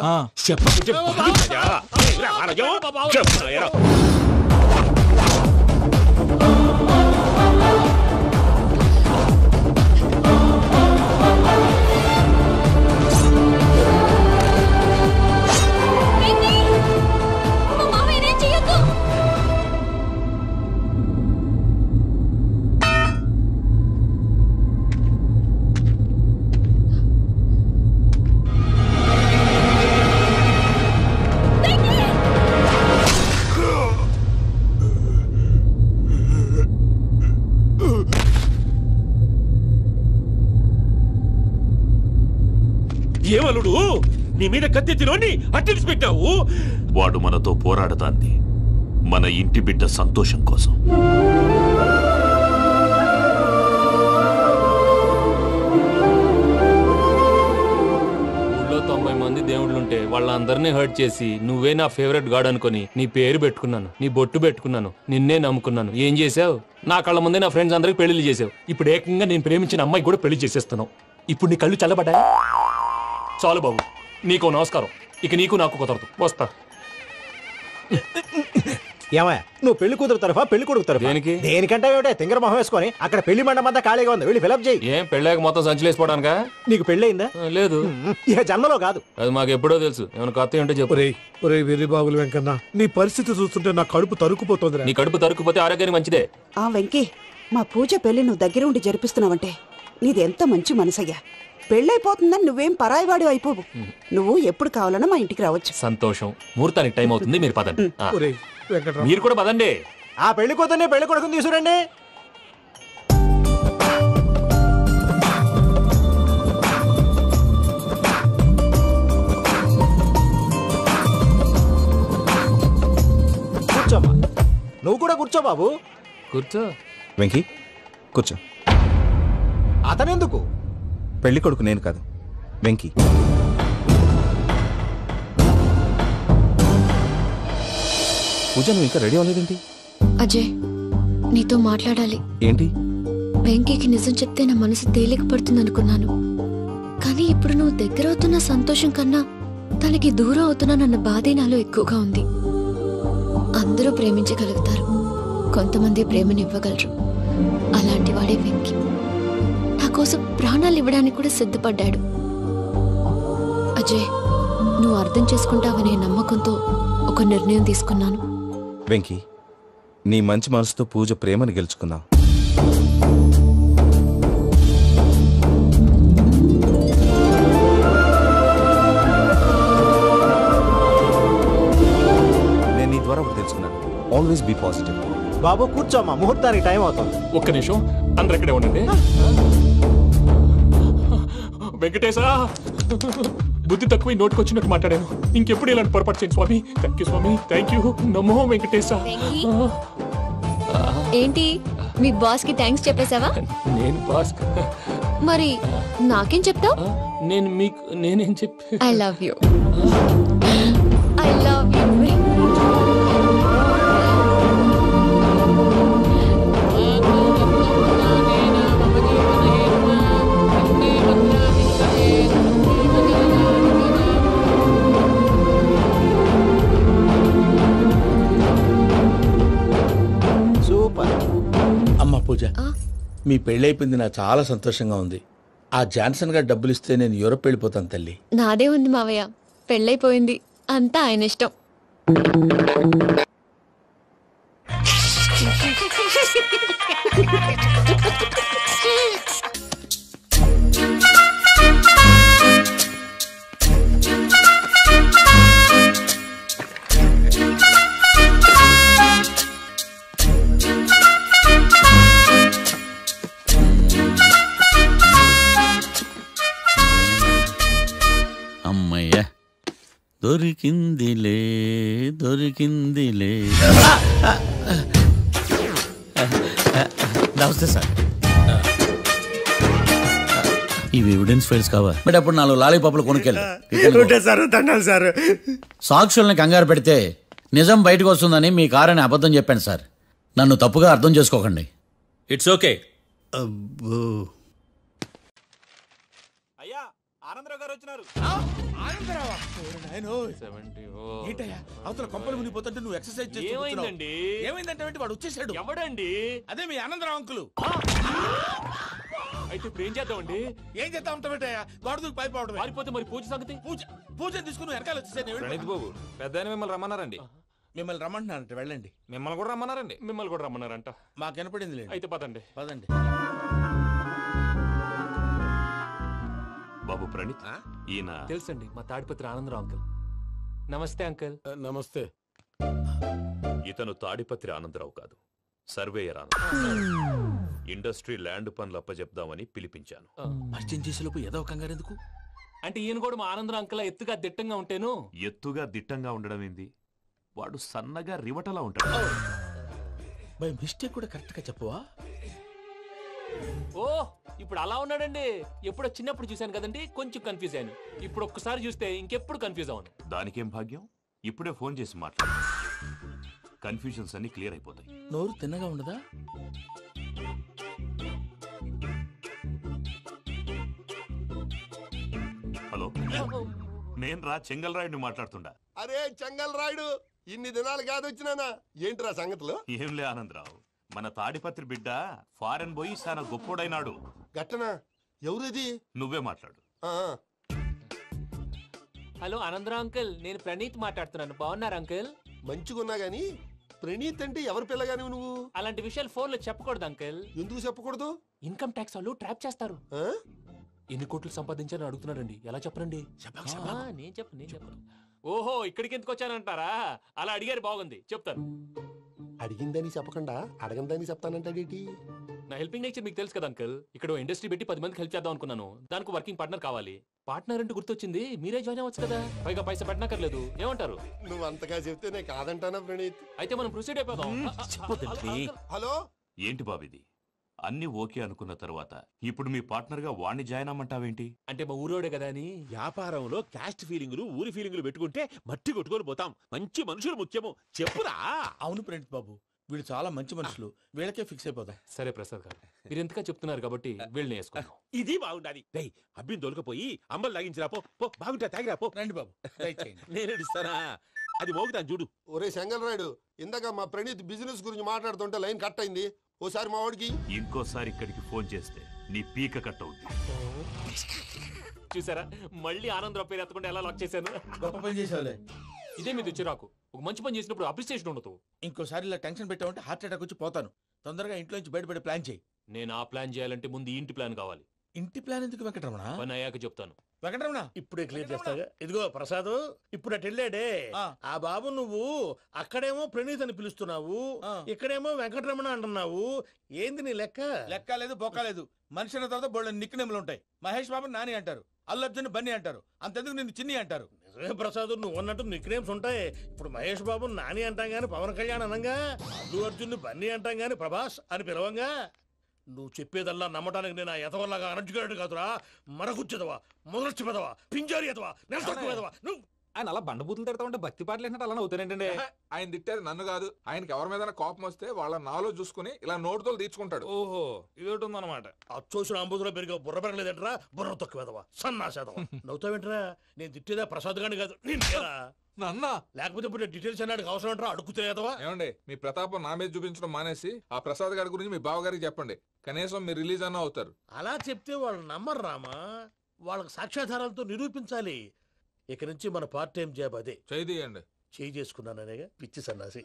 ఏమలుడు నీ మీద కత్తెత్తిలోని అట్టెలిసి పెట్టావు. వాడు మనతో పోరాడతాంది మన ఇంటి బిడ్డ సంతోషం కోసం. ఊళ్ళో 90 మంది దేవుళ్ళుంటే వాళ్ళందరినీ హర్ట్ చేసి నువ్వే నా ఫేవరెట్ గాడ్ అనుకుని నీ పేరు పెట్టుకున్నాను, నీ బొట్టు పెట్టుకున్నాను, నిన్నే నమ్ముకున్నాను. ఏం చేసావు? నా కళ్ళ ముందే నా ఫ్రెండ్స్ అందరికి పెళ్లి చేసావు. ఇప్పుడు ఏకంగా నేను ప్రేమించిన అమ్మాయి కూడా పెళ్లి చేసేస్తున్నావు. ఇప్పుడు నీ కళ్ళు చల్లబడ్డాయి. చాలు బాబు, నీకో నమస్కారం. ఇక నీకు నాకు కుదరదు. వస్తా. ఏమయ్యా నువ్వు పెళ్లి కూతురు తరఫా పెళ్లి కొడుకు తరఫా? దేనికి? దేనికంటే ఏమిటే తింగర మొహం వేసుకొని అక్కడ పెళ్లి మండపం అంతా ఖాళీగా ఉంది, వెళ్ళి ఫిలప్ చేయి. ఏం పెళ్ళాక మొత్తం సంచలేసిపోవడానికా? నీకు పెళ్ళయిందా? లేదు. ఇక జన్మలో కాదు. అది మాకు ఎప్పుడో తెలుసు. ఏమైనా కొత్త ఉంటే చెప్పు. ఒరే వెర్రి బాబులు వెంకన్న, నీ పరిస్థితి చూస్తుంటే నా కడుపు తరుక్కుపోతుంది. నీ కడుపు తరుక్కుపోతే ఆరోగ్యానికి మంచిదే. ఆ వెంకీ, మా పూజ పెళ్లి నువ్వు దగ్గర ఉండి జరిపిస్తున్నావంటే నీది ఎంత మంచి మనసయ్యా. పెళ్ళైపోతుందని నువ్వేం పరాయివాడి అయిపోవు. నువ్వు ఎప్పుడు కావాలన్నా మా ఇంటికి రావచ్చు. సంతోషం. ముహూర్తానికి టైం అవుతుంది, మీరు పదండి. మీరు కూడా పదండి. ఆ పెళ్లి కూతుర్ని పెళ్లి కొడుకుని తీసుకురండి. కూర్చోమ్మా. నువ్వు కూడా కూర్చో బాబు. కూర్చో. వెంకీ కూర్చో. అతనెందుకు? పెళ్లి కొడుకు నేను కాదు, వెంకీ. పూజ నువ్వు ఇంకా రెడీ అవ్వలేదేంటి? అజయ్, నీతో మాట్లాడాలి. ఏంటి? వెంకీకి నిజం చెప్తే నా మనసు తేలిక పడుతుంది అనుకున్నాను. కానీ ఇప్పుడు నువ్వు దగ్గర అవుతున్న సంతోషం కన్నా తనకి దూరం అవుతున్నానన్న బాధే నాలో ఎక్కువగా ఉంది. అందరూ ప్రేమించగలుగుతారు, కొంతమంది ప్రేమనివ్వగలరు. అలాంటి వాడే వెంకీ. నా కోసం ప్రాణాలు ఇవ్వడానికి కూడా సిద్ధపడ్డాడు. అజయ్, నువ్వు అర్థం చేసుకుంటావనే నమ్మకంతో ఒక నిర్ణయం తీసుకున్నాను. వెంకీ, నీ మంచి మనసుతో పూజ ప్రేమని గెలుచుకున్నావు. నేను నీ ద్వారా ఒకటి తెలుసుకున్నాను. Always be positive. బాబు కూర్చోమ్మా, ముహూర్తానికి టైం అవుతుంది. ఒక్క నిమిషం, అందరు ఎక్కడే ఉండండి. వెంకటేశా, బుద్ధి తక్కువ నోటికి వచ్చినట్టు మాట్లాడాను. ఇంకెప్పుడు ఇలాంటి పొరపాటు చేయండి స్వామి. థ్యాంక్ యూ స్వామి, థ్యాంక్ యూ. నమో వెంకటేశా. ఏంటి, మీ బాస్ కి థ్యాంక్స్ చెప్పేశావా? నేను బాస్ మరి నాకేం చెప్తావు? నేనేం చెప్పి I love you. I love you. అమ్మ పూజ, మీ పెళ్ళైపోయింది, నాకు చాలా సంతోషంగా ఉంది. ఆ జాన్సన్ గారు డబ్బులు ఇస్తే నేను యూరప్ వెళ్ళిపోతాను తల్లి. నాదే ఉంది మావయ్య, పెళ్ళైపోయింది, అంతా ఆయన ఇష్టం. దొరికిందిలే దొరికిందిలే. నమస్తే సార్. ఇవి ఎవిడెన్స్ ఫైల్స్ కావా? బట్ అప్పుడు 4 లాలీపాపులు కొనుక్కెళ్ళి సార్ సాక్షుల్ని కంగారు పెడితే నిజం బయటకు వస్తుందని మీ కారని అబద్ధం చెప్పాను సార్. నన్ను తప్పుగా అర్థం చేసుకోకండి. It's okay. అయ్యా ఆనందరావు గారు వచ్చినారు. అవతల కొంపలు మునిగిపోతుంటే నువ్వు ఎక్సర్సైజ్ ఏమైందండి? ఏమైందంటే వాడు వచ్చేసాడు. ఎవడండి? అదే మీ ఆనందరావు అంకులు. అయితే ఇప్పుడు ఏం చేద్దామండి? ఏం చేద్దాం ఉంటావేటయ్యా? వాడు పైపోవడం. పారిపోతే మరి పూజ సంగతి? పూజ తీసుకుని వెనకాల వచ్చేసాను. ప్రణీత్ బాబు పెద్ద మిమ్మల్ని రమ్మన్నారండి. మిమ్మల్ని రమ్మంటున్నారంట, వెళ్ళండి. మిమ్మల్ని కూడా రమ్మన్నారండి. మిమ్మల్ని కూడా రమ్మన్నారంట. మాకు వినపడింది. అయితే పదండి. పదండి. బాబు ప్రణీత్, ఈయన తెలుసండి, మా తాడిపత్రి ఆనందరావు అంకుల్. నమస్తే అంకుల్. నమస్తే. ఇతను తాడిపత్రి ఆనందరావు కాదు, సర్వేయర్ ఆనందరావు. ఇండస్ట్రీ ల్యాండ్ పనులు అప్పచెప్దామని పిలిపించాను. పరిచయం చేసేలోపు ఏదో కంగారు ఎందుకు? అంటే ఈయన కూడా మా ఆనందరావు అంకుల్ ఎత్తుగా దిట్టంగా ఉంటేను. ఎత్తుగా దిట్టంగా ఉండడం ఏంది? వాడు సన్నగా రివటలా ఉంటాడు. బై మిస్టేక్ కూడా కరెక్ట్ గా చెప్పవా? ఓ ఇప్పుడు అలా ఉన్నాడండి. ఎప్పుడో చిన్నప్పుడు చూశాను కదండి, కొంచెం కన్ఫ్యూజ్ అయ్యాను. ఇప్పుడు ఒక్కసారి చూస్తే ఇంకెప్పుడు కన్ఫ్యూజ్ అవ్వను. దానికేం భాగ్యం, ఇప్పుడే ఫోన్ చేసి మాట్లాడు. కన్ఫ్యూజన్స్ అన్ని క్లియర్ అయిపోతాయి. నోరు తిన్నగా ఉండదా? హలో, నేను రా చెంగల్ రాయుడిని మాట్లాడుతుండా. అరే చెంగల్ రాయుడు, ఇన్ని దినాలు కాదు వచ్చినానా? ఏంట్రా సంగతులు? ఏంలే ఆనందరావు, మన తాడిపత్రి బిడ్డ ఫారెన్ పోయి చాలా గొప్పోడైనాడు. గట్టనా? ఎవరిది? నువ్వే మాట్లాడు. హలో ఆనందరావు అంకుల్, నేను ప్రణీత్ మాట్లాడుతున్నాను. బాగున్నారు అంకుల్? మంచిగున్నా గాని ప్రణీత్ అంటే ఎవరి పిల్లగాని నువ్వు? అలాంటి విషయాలు ఫోన్ లో చెప్పకూడదు అంకుల్. ఎందుకు చెప్పకూడదు? ఇన్కమ్ ట్యాక్స్ వాళ్ళు ట్రాప్ చేస్తారు. ఎన్ని కోట్లు సంపాదించాలని అడుగుతున్నాడండి. ఎలా చెప్పనండి? నేను చెప్పను. ఓహో, ఇక్కడికి ఎందుకు వచ్చానంటారా? అలా అడిగారు, బాగుంది, చెప్తాను. అడిగిందని చెప్పకుండా అడగందని చెప్తానంటాడేటి? నా హెల్పింగ్ నేచర్ మీకు తెలుసు కదా అంకుల్. ఇక్కడ ఇండస్ట్రీ పెట్టి 10 మందికి హెల్ప్ చేద్దాం అనుకున్నాను. దానికి వర్కింగ్ పార్ట్నర్ కావాలి. పార్ట్నర్ అంటే గుర్తొచ్చింది, మీరే జాయిన్ అవ్వచ్చు కదా. పైగా పైసా పెట్టనక్కర్లేదు. ఏమంటారు? నువ్వు అంతగా చెప్తే నేను కాదంటానా ప్రణీత్? అయితే మనం ప్రొసీడ్ అయిపోదాం. హలో, ఏంటి బాబిది? అన్ని ఓకే అనుకున్న తర్వాత ఇప్పుడు మీ పార్ట్నర్ గా వాణ్ణి జాయిన్ అమ్మంటావేంటి? అంటే మా ఊరోడే కదా అని. వ్యాపారంలో క్యాస్ట్ ఫీలింగులు, ఊరి ఫీలింగులు పెట్టుకుంటే మట్టి కొట్టుకొని పోతాం. మంచి మనుషులు ముఖ్యము, చెప్పురా. అవును ప్రణీత్ బాబు, వీళ్ళు చాలా మంచి మనుషులు. వీళ్ళకే ఫిక్స్ అయిపోతాం. సరే ప్రసాద్ గారు, మీరు ఎంతగా చెప్తున్నారు కాబట్టి వీళ్ళని వేసుకుంటాం. ఇది బాగుండాలి. అబ్బిని దొలకపోయి అంబలు లాగించిరా పో. బాగుంటా, తాగిరా పో. రండి బాబు, నేను ఇస్తానా? అది మోగుతాను చూడు. ఒరే చెంగల్ రాయుడు, ఇందాక మా ప్రణీత్ బిజినెస్ గురించి మాట్లాడుతుంటే లైన్ కట్ అయింది. ఓసారి మా వాడికి ఇంకోసారి ఇక్కడికి ఫోన్ చేస్తే నీ పీక కట్ అవుతుంది. చూసారా, మళ్ళీ ఆనందరావు పేరు ఎత్తకుండా ఎలా లాక్ చేశాను. గొప్ప పని చేసేవాళ్ళే. ఇదే మీద చిరాకు. ఒక మంచి పని చేసినప్పుడు అప్రిసియేషన్ ఉండదు. ఇంకోసారి ఇలా టెన్షన్ పెట్టామంటే హార్ట్ అటాక్ వచ్చి పోతాను. తొందరగా ఇంట్లో నుంచి బయటపడే ప్లాన్ చేయి. నేను ఆ ప్లాన్ చేయాలంటే ముందు ఇంటి ప్లాన్ కావాలి. ఇంటి ప్లాన్ ఎందుకు వెంకటరమణ? పని అయ్యాక చెప్తాను. వెంకటరమణ ఇప్పుడే క్లియర్ చేస్తాగా. ఇదిగో ప్రసాద్, ఇప్పుడు అటు వెళ్ళాడే ఆ బాబు, నువ్వు అక్కడేమో ప్రణీత్ అని పిలుస్తున్నావు, ఇక్కడేమో వెంకటరమణ అంటున్నావు. ఏంది నీ లెక్క? లెక్క లేదు, బొక్క లేదు. మనిషి అన్న తర్వాత బోళ్ళ నిక్నెములు ఉంటాయి. మహేష్ బాబు నాని అంటారు, అల్లు అర్జున్ బన్నీ అంటారు, అంతెందుకు నిన్ను చిన్ని అంటారు. నిజమే ప్రసాద్, నువ్వు అన్నట్టు నిక్నేమ్స్ ఉంటాయి. ఇప్పుడు మహేష్ బాబు నాని అంటాం గాని పవన్ కళ్యాణ్ అనంగా, అల్లు అర్జున్ బన్నీ అంటాం గాని ప్రభాస్ అని పిలవంగా. నువ్వు చెప్పేదల్లా నమ్మటానికి నేను ఎతవల్లాగా అనర్జుకేటెడ్ కాదురా. మరగుచ్చదవా, మొదలచ్చి పెదవా, పింజారి ఎదవా, నెలసొక్కుదవా. నువ్వు ఆయన అలా బండబూతులు తిడతా ఉంటే భక్తి పాటలు ఏంటంటే అలా అవుతానంటే. ఆయన తిట్టేది నన్ను కాదు. ఆయనకి ఎవరి మీద కోపం వస్తే వాళ్ళ నాలో చూసుకుని ఇలా నోటుతో తీర్చుకుంటాడు. ఓహో, ఇదొకటి ఉందన్నమాట. అచ్చోసిన అంబుధులో పెరిగా బుర్ర పెరగలేదంటరా, బుర్ర తొక్కువేదవా, సన్నాసేదవా. నవ్వుతావేంట్రా? నేను తిట్టేదా ప్రసాద్ గాని కాదు, నిన్నేరా. నన్నా? లేకపోతే ఇప్పుడు డీటెయిల్స్ అన్నాడు అవసరం అంటారా? అడుగుతాయేదవా? ఏమండి, మీ ప్రతాపం నా మీద చూపించడం మానేసి ఆ ప్రసాద్ గారి గురించి మీ బావగారికి చెప్పండి. కనీసం మీరు రిలీజ్ అన్న అవుతారు. అలా చెప్తే వాళ్ళు నమ్మరు రామా. వాళ్ళకి సాక్ష్యాధారాలతో నిరూపించాలి. ఇక నుంచి మన పార్ట్ టైం జాబ్ అదే. చేయండి. చేయి చేసుకున్నాననేగా పిచ్చి సన్నాసి.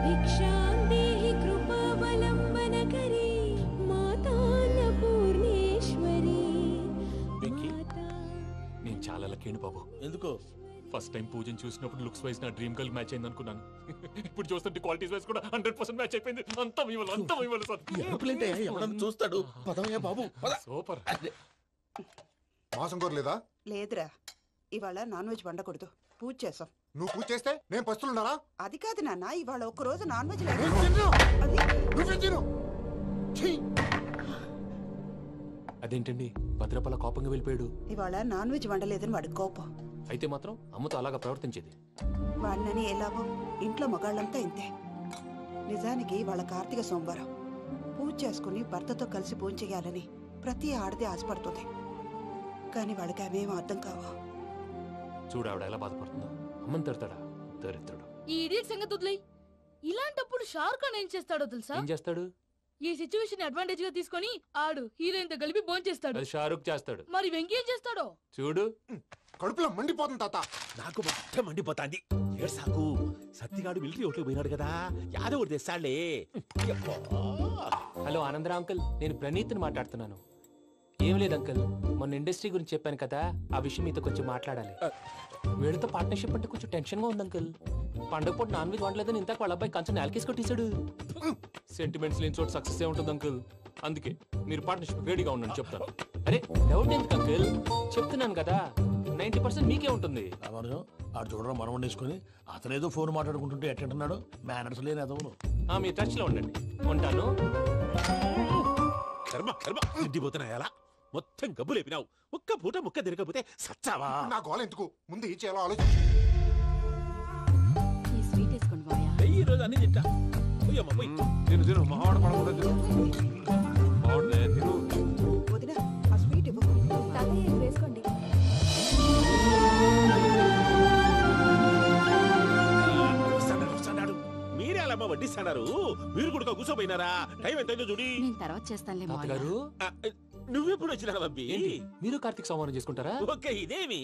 भिक्षां देहि कृपावलम्बनकरी माता నాకేంటి బాబు ఎందుకు ఫస్ట్ టైం పూజను చూసినప్పుడు లుక్స్ వైజ్ నా డ్రీమ్ గర్ల్ మ్యాచ్ అయింది అనుకున్నాను. ఇప్పుడు చూస్తుంటే క్వాలిటీస్ వైజ్ కూడా 100% మ్యాచ్ అయిపోయింది. అంతా ఇవ్వాలి సార్. ఎవడన్నా చూస్తాడు. పదవయ్యా బాబు సూపర్. మాసం కోరలేదా? లేదురా, ఇవాళ నాన్ వెజ్ వండకూడదు, పూజ చేసాం. నువ్వు పూజ చేస్తే నేను పస్తులున్నారా? అది కాదు నాన్న, ఇవాళ ఒక్కరోజు నాన్ వెజ్ అదేంటండి భద్రపల కోపంగా వెళ్ళిపోయాడు? ఇవాళ నాన్ వెజ్ వండలేదని వాడి కోపం. అయితే మాత్రం అమ్మతో అలాగా ప్రవర్తించేది. వాడినని ఎలాగో ఇంట్లో మగాళ్ళంతా ఇంతే. నిజానికి వాళ్ళ కార్తీక సోమవారం పూజ చేసుకుని భర్తతో కలిసి పూజ చేయాలని ప్రతి ఆడది ఆశపడుతుంది. కానీ వాళ్ళకి అవేం అర్థం కావు. చూడు ఆవిడ ఎలా బాధపడుతుందో. అమ్మని తిడతాడా దరిద్రుడు. ఈ ఇడియట్ సంగతి వదిలేయ్. ఇలాంటప్పుడు షారుఖ్ ఖాన్ ఏం చేస్తాడో తెలుసా? ఏం చేస్తాడు? ఈ సిచ్యువేషన్ అడ్వాంటేజ్ గా తీసుకొని ఆడు హీరోయిన్ తో కలిపి బోన్ చేస్తాడు. అది షారుఖ్ చేస్తాడు. మరి వెంకీ ఏం చేస్తాడో చూడు. కడుపులో మండిపోతుంది తాత. నాకు మొత్తం మండిపోతాంది. సాకు సత్తిగాడు మిలిటరీ ఓట్లు పోయినాడు కదా, యాదవ్ తెస్తాడులే. హలో ఆనందరావు అంకుల్, నేను ప్రణీత్ని మాట్లాడుతున్నాను. ఏం లేదు అంకుల్, మొన్న ఇండస్ట్రీ గురించి చెప్పాను కదా, ఆ విషయం మీతో కొంచెం మాట్లాడాలి. వీళ్ళతో పార్ట్నర్షిప్ అంటే కొంచెం టెన్షన్ గా ఉంది అంకుల్. పండగ పూట నాన్ వెజ్ వండలేదని ఇంతకు వాళ్ళ అబ్బాయి కంచెం నేలకేసి కొట్టేశాడు. సెంటిమెంట్స్ లేని చోట సక్సెస్ ఏ ఉంటుంది అంకుల్. అందుకే మీరు పార్ట్నర్షిప్ రెడీగా ఉండండి చెప్తాను. అరే డౌట్ ఎందుకు అంకుల్, చెప్తున్నాను కదా 90% మీకే ఉంటుంది. ఆడు చూడడం మనం వండేసుకుని అతనేదో ఫోన్ మాట్లాడుకుంటుంటే ఎట్టంటున్నాడు. మేనర్స్ లేని అదవును. మీ టచ్ లో ఉండండి. ఉంటాను. కర్మ కర్మ తిండిపోతున్నాయా? మొత్తం గబ్బు లేపినావు. ఒక్క పూట ముక్క తిరగకపోతే సచ్చావా? నా గోల ఎందుకు, ముందు ఈ చేయాలో ఆలోచించు. ఈ స్వీట్ వేసుకోండి బాయా. ఈ రోజు అన్ని తింటా. తిను మావాడు పడకూడదు. తిను వదినా, ఆ స్వీట్ ఇవ్వు. తాతయ్య వేసుకోండి. మీరే అలా వడ్డిస్తున్నారు. మీరు కూడా కూర్చోపోయినారా? టైం ఎంతైందో చూడి. నేను తర్వాత చేస్తానులే మావయ్య. గారు నువ్వెప్పుడు వచ్చినా బంబి? మీరు కార్తీక్ సంహారం చేసుకుంటారా? ఓకే, ఇదేమి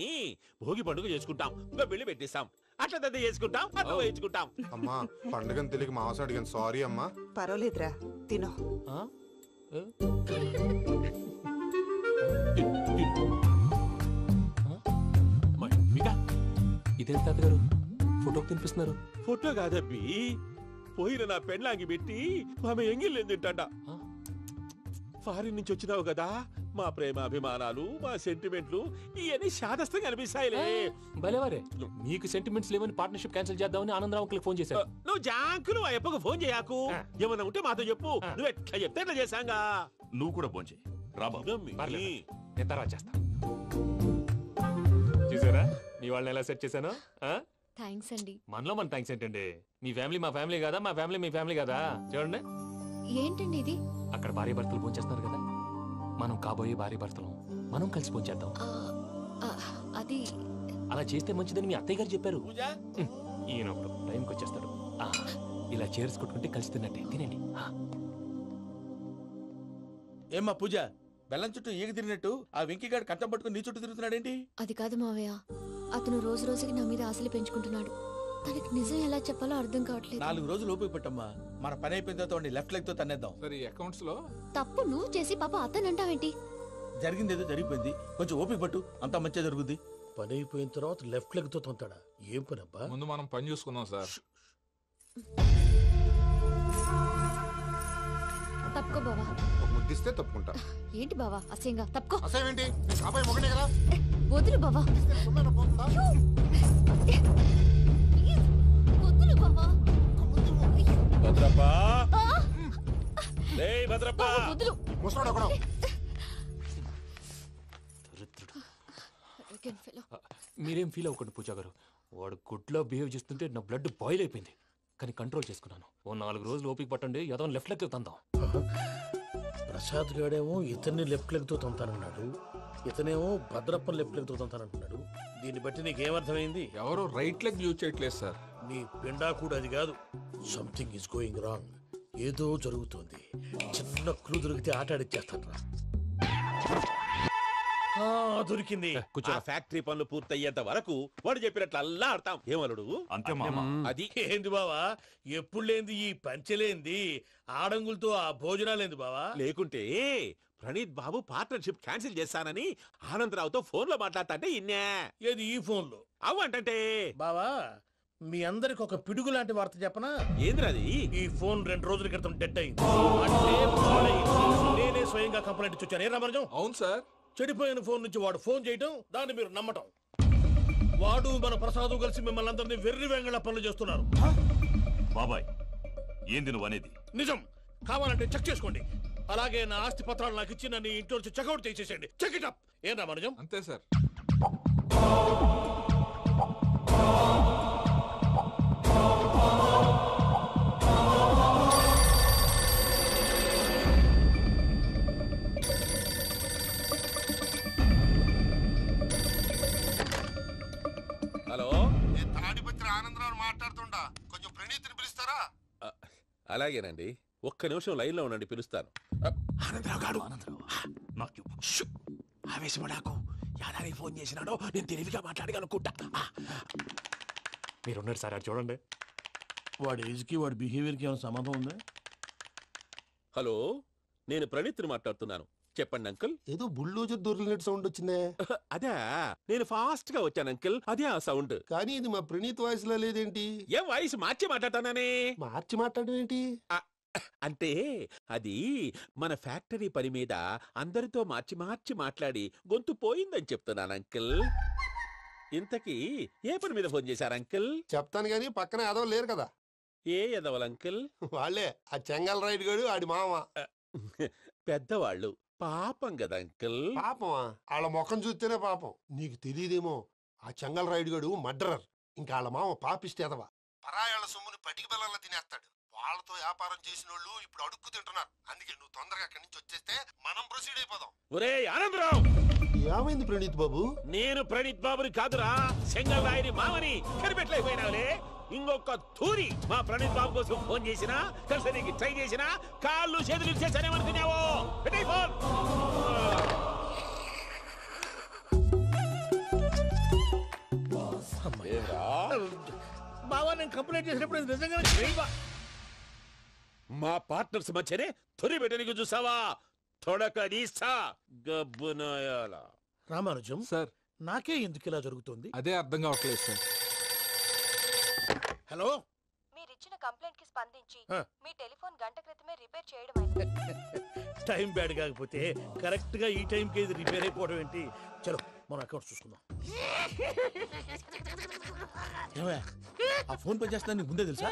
భోగి పండుగ చేసుకుంటాం, ఇంకా పెళ్లి పెట్టిస్తాం, అట్లా దద్ద చేసుకుంటాం, అట్లా వేయించుకుంటాం. అమ్మా పండుగని తెలియక మాసం అడిగాను, సారీ అమ్మా. పర్వాలేదురా, తినో. ఇదేంటి తాతగారు ఫోటోకి తినిపిస్తున్నారు? ఫోటో కాదబ్బి, పోయిన నా పెళ్ళాంగి పెట్టి ఆమె ఎంగిల్లేం తింటాడ. ఫారిన్ నుంచి వచ్చినావు కదా, మా ప్రేమ అభిమానాలు, మా సెంటిమెంట్లు ఇవన్నీ శాదస్తంగా అనిపిస్తాయిలే. భలేవారే, మీకు సెంటిమెంట్స్ లేవని పార్ట్నర్షిప్ క్యాన్సిల్ చేద్దామని ఆనందరావు అంకుల్ ఫోన్ చేశారు. నువ్వు జాంకులు ఆ ఎప్పకు ఫోన్ చేయకు. ఏమన్నా ఉంటే మాతో చెప్పు. నువ్వు ఎట్లా చెప్తే ఎట్లా చేశాంగా. నువ్వు కూడా ఫోన్ చేయి. నేను తర్వాత చేస్తా. చూసారా మీ వాళ్ళని ఎలా సెట్ చేశాను? థ్యాంక్స్ అండి. మనలో మన థ్యాంక్స్ ఏంటండి? మీ ఫ్యామిలీ మా ఫ్యామిలీ కదా, మా ఫ్యామిలీ మీ ఫ్యామిలీ కదా. చూడండి, ఏంటండి ఇది? అక్కడ భార్య భర్తలు భోంచేస్తున్నారు కదా, మనం కాబోయే భార్య భర్తలు మనం కలిసి భోంచేద్దాం. అది అలా చేస్తే మంచిదని మీ అత్తయ్య గారు చెప్పారు. ఈయన ఒకడు టైంకి వచ్చేస్తాడు. ఇలా చేర్స్ కొట్టుకుంటే కలిసి తిన్నట్టే. తినండి. ఏమ్మా పూజ, బెల్లం చుట్టూ ఈగ తిరిగినట్టు ఆ వెంకీగాడు కట్టం పట్టుకుని నీ చుట్టూ తిరుగుతున్నాడేంటి? అది కాదు మావయ్య, అతను రోజు రోజుకి నా మీద ఆశలు పెంచుకుంటున్నాడు. తనకి నిజం ఎలా చెప్పాలో అర్థం కావట్లేదు. 4 రోజులు ఓపిక పట్టమ్మా, మన పని అయిపోయిన తర్వాత లెఫ్ట్ లెగ్ తో తన్నేద్దాం. సరే అకౌంట్స్ లో తప్పు నువ్వు చేసి పాప అతను అంటావేంటి? జరిగింది ఏదో జరిగిపోయింది, కొంచెం ఓపిక పట్టు, అంతా మంచిగా జరుగుద్ది. పని అయిపోయిన తర్వాత లెఫ్ట్ లెగ్ తో తొంతాడా? ఏం పని అబ్బా? ముందు మనం పని చూసుకుందాం సార్. తప్పుకో బావా. ఒక ముద్దిస్తే తప్పుకుంటా. ఏంటి బావా అసహ్యంగా? తప్పుకో. అసేమేంటి, నీ కాబోయే మొగనే కదా. వదులు బావా. వదులు బావా. భద్రప్పా, భద్రప్పా, వదులు. ముసరాడు ఒకడు. మీరేం ఫీల్ అవ్వకండి పూజా గారు. వాడు గుడ్లో బిహేవ్ చేస్తుంటే నా బ్లడ్ బాయిల్ అయిపోయింది. కానీ కంట్రోల్ చేసుకున్నాను. ఓ 4 రోజులు ఓపిక పట్టండి, ఏదో లెఫ్ట్ లెగ్ తందాం. ప్రసాద్ గాడేమో ఇతన్ని లెఫ్ట్ లెగ్ తో తొంతానన్నాడు, ఇతనేమో భద్రప్పని లెఫ్ట్ లెగ్ తో తొంతానంటున్నాడు. దీన్ని బట్టి నీకేమర్థమైంది? ఎవరు రైట్ లెగ్ యూజ్ చేయట్లేదు సార్. నీ పిండా కూడా అది కాదు. Something is going wrong. ఏదో జరుగుతోంది. చిన్న క్లూ దొరికితే ఆట ఆడిచ్చేస్తాను రా. దొరికింది. ఆ ఫ్యాక్టరీ పనులు పూర్తయ్యేంత వరకు వాడు చెప్పినట్లు అల్లా ఆడతాం. ఏమలుడు అంతే మామ. అది ఏంది బావా, ఎప్పుడు లేంది ఈ పంచలేంది, ఆడంగులతో ఆ భోజనాలేంది బావా? లేకుంటే ప్రణీత్ బాబు పార్ట్నర్షిప్ క్యాన్సిల్ చేస్తానని ఆనందరావుతో ఫోన్ లో మాట్లాడతాంటే ఇన్నే. ఏది ఈ ఫోన్లో? అవ్వంటే బావా మీ అందరికి ఒక పిడుగు లాంటి వార్త చెప్పనా? ఏంద్రది? ఈ ఫోన్ 2 రోజుల క్రితం డెడ్ అయింది. అంటే పాడైంది. నేనే స్వయంగా కంప్లైంట్ ఇచ్చి వచ్చాను. ఏ రామరాజం? అవును సార్. చెడిపోయిన ఫోన్ నుంచి వాడు ఫోన్ చేయటం, దాన్ని మీరు నమ్మటం. వాడు మన ప్రసాదు కలిసి మిమ్మల్ని అందరినీ వెర్రి వెంగళ పనులు చేస్తున్నారు. బాబాయ్ ఏంది నువ్వు అనేది? నిజం. కావాలంటే చెక్ చేసుకోండి. అలాగే నా ఆస్తి పత్రాలు నాకు ఇచ్చి నన్ను ఇంట్లో నుంచి చెక్అౌట్ చేసేసండి. Check it up. ఏం రామరాజం? అంతే సార్. హలో, నేను తాడిపత్రి ఆనందరావు మాట్లాడుతుండా. కొంచెం ప్రణీతిని పిలుస్తారా? అలాగేనండి. ఒక్క నిమిషం లైన్ లో ఉండండి, పిలుస్తాను. ఆనందరావు గాడు ఆవేశపడాకు. యాదానికి ఫోన్ చేసినాడో నేను తెలివిగా మాట్లాడగలనుకుంటా. మీరున్నారు సార్, అది చూడండి. వాడి ఏజ్కి వాడి బిహేవియర్కి ఏమైనా సంబంధం ఉందా? హలో, నేను ప్రణీత్ని మాట్లాడుతున్నాను. చెప్పండి అంకుల్. ఏదో బుల్డోజర్ దొరికినట్టు సౌండ్ వచ్చిందే. అదే, నేను ఫాస్ట్ గా వచ్చాను అంకుల్. అదే ఆ సౌండ్. కానీ ఇది మా ప్రణీత్ వాయిస్ లో లేదేంటి? ఏం వాయిస్ మార్చి మాట్లాడతానే? మార్చి మాట్లాడడం ఏంటి? అంటే అది మన ఫ్యాక్టరీ పని మీద అందరితో మార్చి మార్చి మాట్లాడి గొంతు పోయిందని చెప్తున్నాను అంకుల్. ఇంతకీ ఏ పని మీద ఫోన్ చేశారు అంకుల్? చెప్తాను గానీ పక్కన ఎదవ లేరు కదా. ఏ ఎదవలు అంకుల్? వాళ్ళే ఆ చెంగల్ రైడ్ గడు ఆడి మామ. పెద్దవాళ్ళు. పాపం కదా అంకుల్. పాపమా? వాళ్ళ ముఖం చూస్తేనే పాపం. నీకు తెలియదేమో, ఆ చెంగల్ రైడ్ గడు మర్డరర్. ఇంకా వాళ్ళ మామ పాపిస్తే ఎదవ. పరాయాళ్ళ సొమ్ముని పటికి బెల్లంలో తినేస్తాడు. వాళ్ళతో వ్యాపారం చేసిన వాళ్ళు ఇప్పుడు అడుక్కు తింటున్నారు. అందుకే నువ్వు తొందరగా అక్కడి నుంచి వచ్చేస్తే మనం ప్రొసీడ్ అయిపోదాం. ఒరే ఆనందరావు! ఏమైంది ప్రణీత్ బాబు? నేను ప్రణీత్ బాబుని కాదురా, సెంగల్ రాయని మామని. కనిపెట్టలేకపోయినావులే. ఇంకొక తూరి మా ప్రణీత్ బాబు కోసం ఫోన్ చేసినా, కలిసి ట్రై చేసినా కాళ్ళు చేతులు చేశానేమనుకున్నావో. పెట్టే ఫోన్. బావా నేను కంప్లైంట్ చేసినప్పుడు నిజంగా మా పార్ట్నర్స్ మధ్యనే తొలి పెట్టడానికి చూసావా? తొడక నీస్తా గబ్బునాయాల. రామానుజం సార్, నాకే ఎందుకు ఇలా జరుగుతుంది? అదే అర్థం కావట్లేదు సార్. హలో, మీరిచ్చిన కంప్లైంట్ కి స్పందించి మీ టెలిఫోన్ గంట క్రితమే రిపేర్ చేయడం టైం బ్యాడ్ కాకపోతే కరెక్ట్ గా ఈ టైంకి ఇది రిపేర్ అయిపోవడం ఏంటి? చలో మన అకౌంట్ చూసుకుందాం. ఆ ఫోన్ పని చేస్తున్నా నీకు ముందే తెలుసా?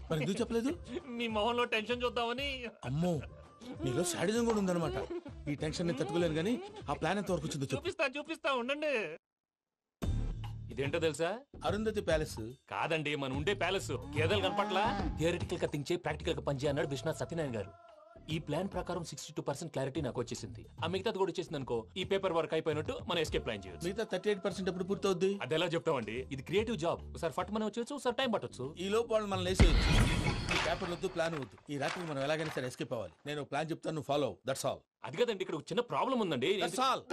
మరి ఎందుకు చెప్పలేదు? మీ మొహంలో టెన్షన్ చూద్దామని. అమ్మో, నీలో శాడిజం కూడా ఉందన్నమాట. ఈ టెన్షన్ నేను తట్టుకోలేను కానీ ఆ ప్లాన్ ఎంత వరకు వచ్చిందో చూపిస్తా ఉండండి. ఇదేంటో తెలుసా? అరుంధతి ప్యాలెస్ కాదండి, మన ఉండే ప్యాలెస్. గేదెలు కనపట్లా? థియరిటికల్ గా థింక్ చేయి, ప్రాక్టికల్ గా పనిచేయ అన్నాడు విశ్వనాథ్ సత్యనారాయణ గారు. ఈ ప్లాన్ ప్రకారం 62% క్లారిటీ నాకు వచ్చేసింది. ఆ మిగతాది కూడా వచ్చేసింది అనుకో, ఈ పేపర్ వర్క్ అయిపోయినట్టు మనం ఎస్కేప్ ప్లాన్ చేయొచ్చు. మిగతా 38% ఎప్పుడు పూర్తవుద్ది? అది ఎలా చెప్తామండి? ఇది క్రియేటివ్ జాబ్. ఒకసారి ఫట్ మనం వచ్చేయచ్చు, ఒకసారి టైం పట్టొచ్చు. ఈ లోపు వాళ్ళు మనం లేసేయచ్చు. ఈ పేపర్ వద్దు, ప్లాన్ వద్దు. ఈ రాత్రికి మనం ఎలాగైనా సరే ఎస్కేప్ అవ్వాలి. నేను ప్లాన్ చెప్తాను, నువ్వు ఫాలో. That's all. అది కదండి, ఇక్కడ చిన్న ప్రాబ్లం ఉందండి. That's all.